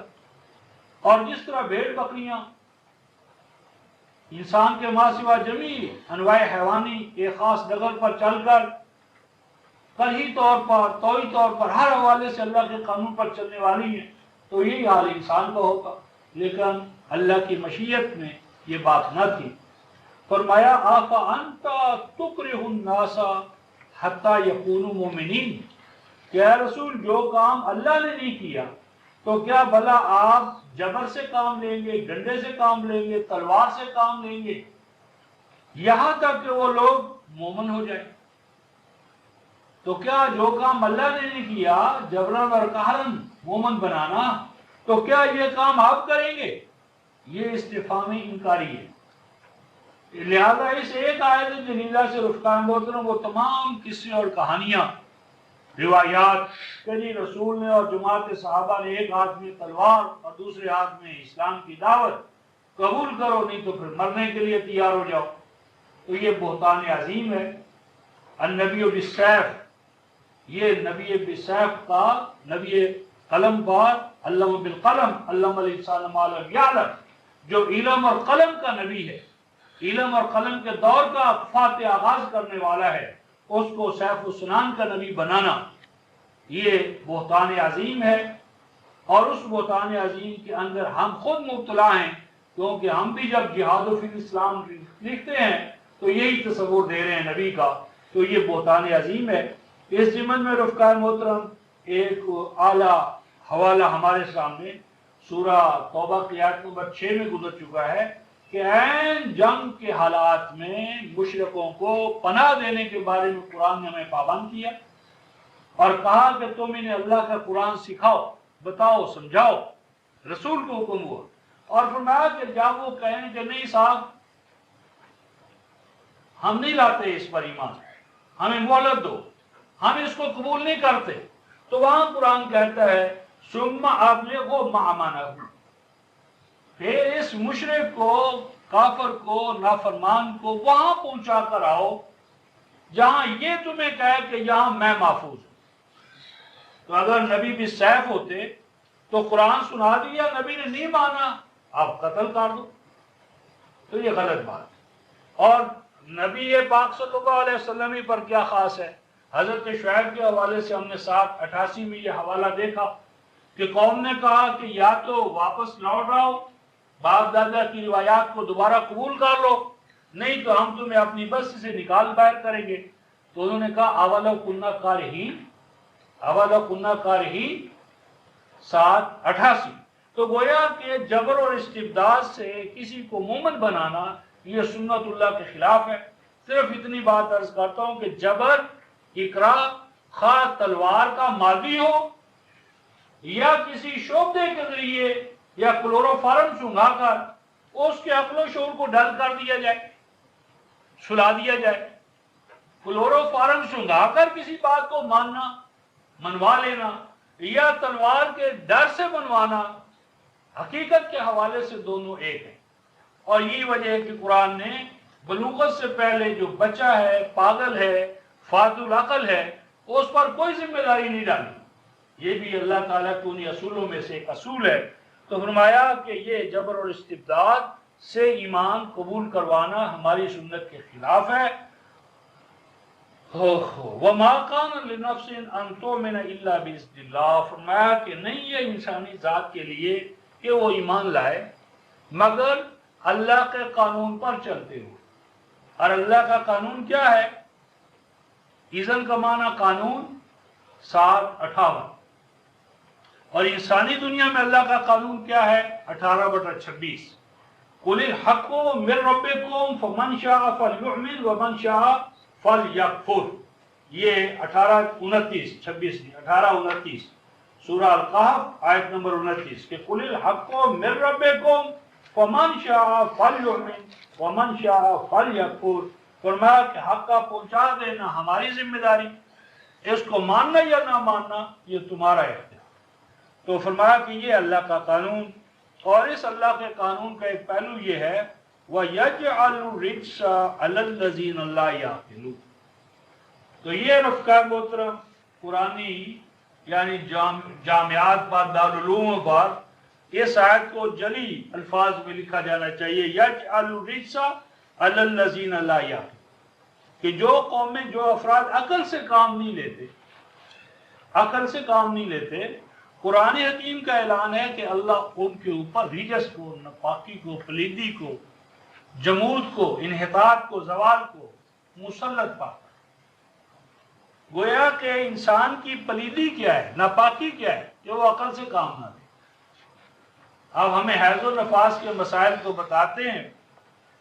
اور جس طرح بھیڑ بکریاں انسان کے ماں سوا جمیع انواع حیوانی ایک خاص ڈگر پر چل کر قطعی طور پر، طوعی طور پر، ہر حوالے سے اللہ کے قانون پر چلنے والی ہیں، تو یہی حال انسان کا ہوتا. لیکن اللہ کی مشیت میں یہ بات نہ تھی. فرمایا أَفَأَنْتَ تُكْرِهُ النَّاسَ حَتَّى يَكُونُوا مُؤْمِنِينَ، کہ اے رسول جو کام اللہ نے نہیں کیا تو کیا بھلا آپ جبر سے کام لیں گے، ڈنڈے سے کام لیں گے، تلوار سے کام لیں گے یہاں تک کہ وہ لوگ مومن ہو جائیں؟ تو کیا جو کام اللہ نے نہیں کیا جبرن اور قہرن مومن بنانا، تو کیا یہ کام آپ کریں گے؟ یہ استفہامی انکاری ہے. لہذا اس ایک آیت جلیلہ سے رفقان محترم وہ تمام قصے اور کہانیاں، روایات کہ جی رسول نے اور جماعت صحابہ نے ایک ہاتھ میں تلوار اور دوسرے ہاتھ میں اسلام کی دعوت، قبول کرو نہیں تو پھر مرنے کے لیے تیار ہو جاؤ، تو یہ بہتان عظیم ہے. النبی بالسیف، یہ نبی بالسیف کا، نبی قلم بار، علم بالقلم، علم الانسان ما لم یعلم، جو علم اور قلم کا نبی ہے، علم اور قلم کے دور کا فاتح آغاز کرنے والا ہے، اس کو سیف السنان کا نبی بنانا یہ بہتان عظیم ہے. اور اس بہتان عظیم کے اندر ہم خود مبتلا ہیں، کیونکہ ہم بھی جب جہاد فی الاسلام لکھتے ہیں تو یہی تصور دے رہے ہیں نبی کا، تو یہ بہتان عظیم ہے۔ اس ضمن میں رفقائے محترم ایک اعلیٰ حوالہ ہمارے سامنے سورہ توبہ کی آیت نمبر 6 میں گزر چکا ہے کہ عین جنگ کے حالات میں مشرکوں کو پناہ دینے کے بارے میں قرآن نے ہمیں پابند کیا اور کہا کہ تم انہیں اللہ کا قرآن سکھاؤ، بتاؤ، سمجھاؤ۔ رسول کو حکم ہوا اور فرمایا کہ جب وہ کہیں کہ نہیں صاحب ہم نہیں لاتے اس پر ایمان، ہمیں مہلت دو، ہم اس کو قبول نہیں کرتے، تو وہاں قرآن کہتا ہے ثم ابلغوا مأمنہ، پھر اس مشرک کو، کافر کو، نافرمان کو وہاں پہنچا کر آؤ جہاں یہ تمہیں کہے کہ یہاں میں محفوظ ہوں۔ تو اگر نبی بھی سیف ہوتے تو قرآن سنا دیا، نبی نے نہیں مانا، آپ قتل کر دو، تو یہ غلط بات ہے۔ اور نبی پاک صلی اللہ علیہ وسلم پر کیا خاص ہے؟ حضرت شعیب کے حوالے سے ہم نے 7:88 میں یہ حوالہ دیکھا کہ قوم نے کہا کہ یا تو واپس لوٹ رہو، باپ دادا کی روایات کو دوبارہ قبول کر لو، نہیں تو ہم تمہیں اپنی بستی سے نکال باہر کریں گے۔ تو انہوں نے کہا اولو کنہ کارہین، اولو کنہ کارہین، 7:88۔ تو گویا کہ جبر اور استبداد سے کسی کو مومن بنانا یہ سنت اللہ کے خلاف ہے۔ صرف اتنی بات عرض کرتا ہوں کہ جبر، اکراہ، خواہ تلوار کا مادی ہو یا کسی شعبے کے ذریعے یا کلوروفارم سونگھا کر اس کے عقل و شعور کو ڈل کر دیا جائے، سلا دیا جائے۔ کلوروفارم سونگھا کر کسی بات کو ماننا، منوا لینا، یا تلوار کے ڈر سے منوانا، حقیقت کے حوالے سے دونوں ایک ہیں۔ اور یہی وجہ ہے کہ قرآن نے بلوغت سے پہلے جو بچہ ہے، پاگل ہے، فاقد العقل ہے، اس پر کوئی ذمہ داری نہیں ڈالی۔ یہ بھی اللہ تعالیٰ کے انہی اصولوں میں سے ایک اصول ہے۔ تو فرمایا کہ یہ جبر اور استبداد سے ایمان قبول کروانا ہماری سنت کے خلاف ہے۔ وَمَا كَانَ لِنَفْسٍ أَن تُؤْمِنَ إِلَّا بِإِذْنِ اللَّهِ، فرمایا کہ نہیں ہے انسانی ذات کے لیے کہ وہ ایمان لائے مگر اللہ کے قانون پر چلتے ہوئے۔ اور اللہ کا قانون کیا ہے؟ اذن کا معنی قانون، 7:58۔ اور انسانی دنیا میں اللہ کا قانون کیا ہے؟ 18/26۔ قُلِ الْحَقُّ مِن رَبِّكُمْ فَمَنْ شَاءَ فَلْيُؤْمِنْ وَمَنْ شَاءَ فَلْيَكْفُرْ۔ یہ 18:29، 18:29 سورہ القحف آیت نمبر 29 کہ قُلِ الْحَقُّ مِن رَبِّكُمْ فَمَنْ شَاءَ فَلْيُؤْمِنْ وَمَنْ شَاءَ فَلْيَكْفُرْ۔ فرمایا کہ حق کا پہنچا دینا ہماری ذمہ داری، اس کو ماننا یا نہ ماننا یہ تمہارا اختیار۔ تو فرمایا کہ یہ اللہ کا قانون، اور اس اللہ کے قانون کا ایک پہلو یہ ہے وَيَجْعَلُ الرِّجْسَ عَلَى الَّذِينَ لَا يَعْقِلُونَ۔ تو یہ رفقائے محترم قرآنی یعنی جامعات پر، دارالعلوم پر اس آیت کو جلی الفاظ میں لکھا جانا چاہیے، یجعل الرجس علی الذین لا یعقلون، کہ جو قومیں، جو افراد عقل سے کام نہیں لیتے، عقل سے کام نہیں لیتے، قرآن حکیم کا اعلان ہے کہ اللہ ان کے اوپر رجس کو، ناپاکی کو، پلیدی کو، جمود کو، انحطاط کو، زوال کو مسلط پاتا۔ گویا کہ انسان کی پلیدی کیا ہے، ناپاکی کیا ہے؟ کہ وہ عقل سے کام نہ لے۔ اب ہمیں حیض و نفاس کے مسائل تو بتاتے ہیں،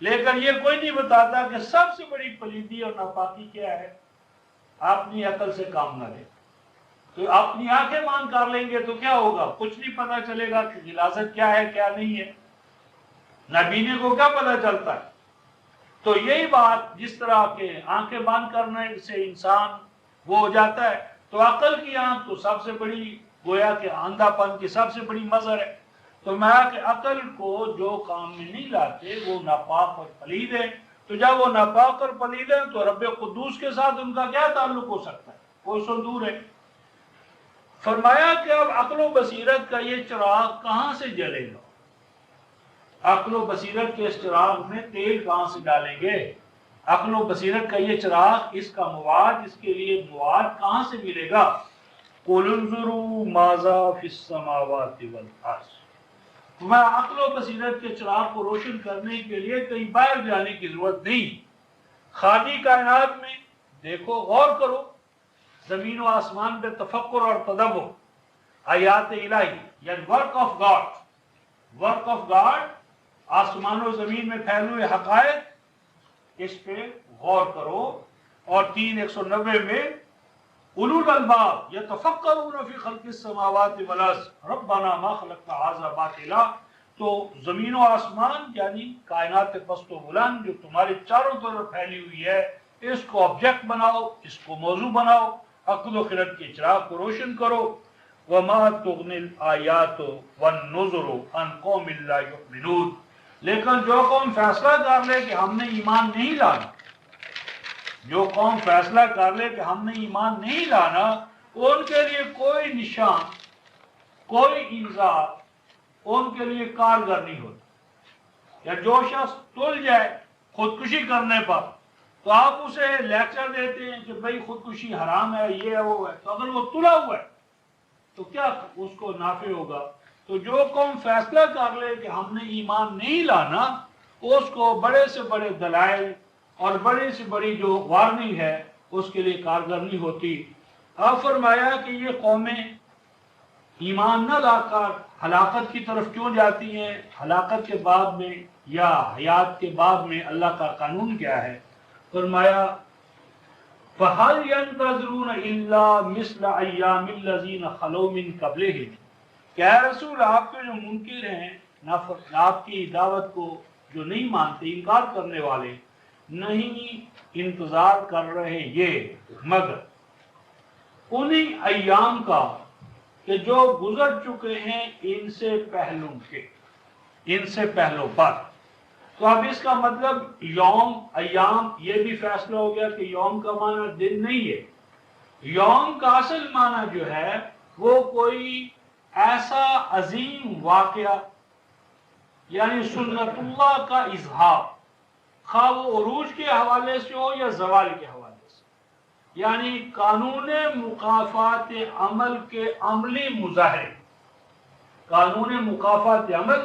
لیکن یہ کوئی نہیں بتاتا کہ سب سے بڑی پلیدی اور ناپاکی کیا ہے۔ اپنی عقل سے کام نہ لے، تو اپنی آنکھیں مان کر لیں گے تو کیا ہوگا؟ کچھ نہیں پتہ چلے گا کہ غلاظت کیا ہے کیا نہیں ہے، نابینے کو کیا پتہ چلتا ہے۔ تو یہی بات، جس طرح کے آنکھیں بند کرنے سے انسان وہ ہو جاتا ہے، تو عقل کی آنکھ تو سب سے بڑی، گویا کہ اندھا پن کی سب سے بڑی مظہر ہے۔ تو میں کہ عقل کو جو کام میں نہیں لاتے وہ ناپاک اور پلید ہے۔ تو جب وہ ناپاک اور پلید ہے تو رب قدوس کے ساتھ ان کا کیا تعلق ہو سکتا ہے؟ کوئی سو دور ہے۔ فرمایا کہ اب عقل و بصیرت کا یہ چراغ کہاں سے جلے گا؟ عقل و بصیرت کے اس چراغ میں تیل کہاں سے ڈالیں گے؟ عقل و بصیرت کا یہ چراغ، اس کا مواد، اس کے لیے مواد کہاں سے ملے گا؟ قُلْ انظُرُوا مَاذَا فِي السَّمَاوَاتِ وَالْأَرْضِ، میں عقل و بصیرت کے چراغ کو روشن کرنے کے لیے کہیں باہر جانے کی ضرورت نہیں، خالی کائنات میں دیکھو، غور کرو، زمین و آسمان پہ تفکر اور تدبر، آیات الہی یعنی ورک آف گاڈ، آسمان و زمین میں پھیلے ہوئے حقائق، اس پہ غور کرو۔ اور 3:190 میں اولو الالباب یتفکرون فی خلق السماوات والارض ربنا ما خلقت ھذا باطلا، تو زمین و آسمان یعنی کائنات پست و بلند جو تمہارے چاروں طرف پھیلی ہوئی ہے، اس کو آبجیکٹ بناؤ، اس کو موضوع بناؤ، عقل و خرد کے چراغ کو روشن کرو۔ وما تغنی الآیات والنذر عن قوم لا یؤمنون، لیکن جو قوم فیصلہ کر لے کہ ہم نے ایمان نہیں لانا، جو قوم فیصلہ کر لے کہ ہم نے ایمان نہیں لانا، ان کے لیے کوئی نشان، کوئی انذار ان کے لیے کارگر نہیں ہوتا۔ یا جو شخص تل جائے خودکشی کرنے پر، تو آپ اسے لیکچر دیتے ہیں کہ بھئی خودکشی حرام ہے، یہ ہے وہ ہے، تو اگر وہ تلا ہوا ہے تو کیا اس کو نافع ہوگا؟ تو جو قوم فیصلہ کر لے کہ ہم نے ایمان نہیں لانا، اس کو بڑے سے بڑے دلائل اور بڑی سے بڑی جو وارننگ ہے اس کے لیے کارگر نہیں ہوتی۔ آپ فرمایا کہ یہ قومیں ایمان نہ لا کر ہلاکت کی طرف کیوں جاتی ہیں؟ ہلاکت کے بعد میں یا حیات کے بعد میں اللہ کا قانون کیا ہے؟ فرمایا فَهَلْ يَنْتَظِرُونَ إِلَّا مِثْلَ أَيَّامِ الَّذِينَ خَلَوْا مِنْ قَبْلِهِمْ، کہ اے رسول آپ کے جو منکر ہیں، آپ کی دعوت کو جو نہیں مانتے، انکار کرنے والے، نہیں انتظار کر رہے یہ مگر انہی ایام کا کہ جو گزر چکے ہیں ان سے پہلوں کے، ان سے پہلوں پر۔ تو اب اس کا مطلب یوم، ایام، یہ بھی فیصلہ ہو گیا کہ یوم کا معنی دن نہیں ہے۔ یوم کا اصل معنی جو ہے وہ کوئی ایسا عظیم واقعہ، یعنی سنت اللہ کا اظہار، خواہ وہ عروج کے حوالے سے ہو یا زوال کے حوالے سے، یعنی قانون مکافات عمل کے عملی مظاہرے۔ قانون مکافات عمل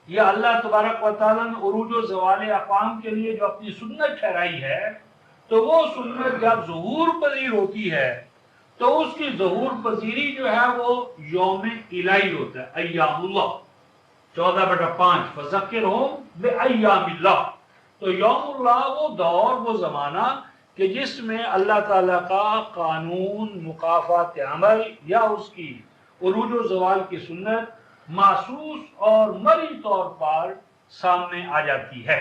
یہ اللہ تبارک و تعالیٰ نے عروج و زوال اقوام کے لیے جو اپنی سنت ٹھہرائی ہے، تو وہ سنت جب ظہور پذیر ہوتی ہے تو اس کی ظہور پذیری جو ہے وہ یوم الہی ہوتا ہے، ایام اللہ 14/5 فذکرہم بایام اللہ۔ تو یوم اللہ وہ دور، وہ زمانہ کہ جس میں اللہ تعالیٰ کا قانون مکافات عمل یا اس کی عروج و زوال کی سنت محسوس اور مرئی طور پر سامنے آ جاتی ہے،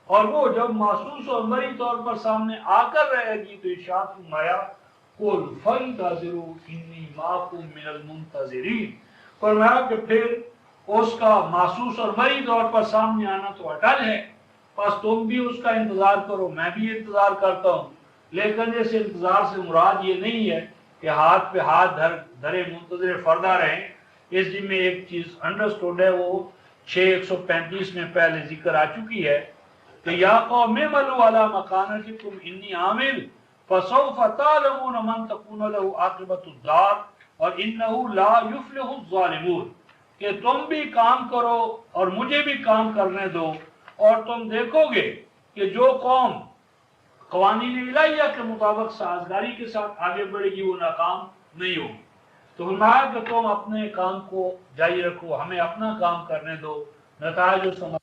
اور وہ جب محسوس اور مرئی طور پر سامنے آ کر رہے گی تو ارشاد فرمایا قُلْ فَانْتَظِرُوا إِنِّي مَعَكُمْ مِنَ الْمُنْتَظِرِينَ، فرمایا کہ پھر اس کا محسوس اور مرئی طور پر سامنے آنا تو اٹل ہے، بس تم بھی اس کا انتظار کرو، میں بھی انتظار کرتا ہوں۔ لیکن اس انتظار سے مراد یہ نہیں ہے کہ ہاتھ پہ ہاتھ دھرے منتظر فردہ رہیں۔ اس جن میں ایک چیز انڈرسٹوڈ ہے، وہ 6:135 میں پہلے ذکر آ چکی ہے کہ یا قوم اعملوا علی مکانتکم انی عامل فسوف تعلمون من تکون له عاقبۃ الدار اور انہ لا یفلح الظالمون، کہ تم بھی کام کرو اور مجھے بھی کام کرنے دو، اور تم دیکھو گے کہ جو قوم قوانین الہیہ کے مطابق سازگاری کے ساتھ آگے بڑھے گی وہ ناکام نہیں ہوگی۔ تو فرمایا کہ تم اپنے کام کو جاری رکھو، ہمیں اپنا کام کرنے دو، نتائج و ثمرات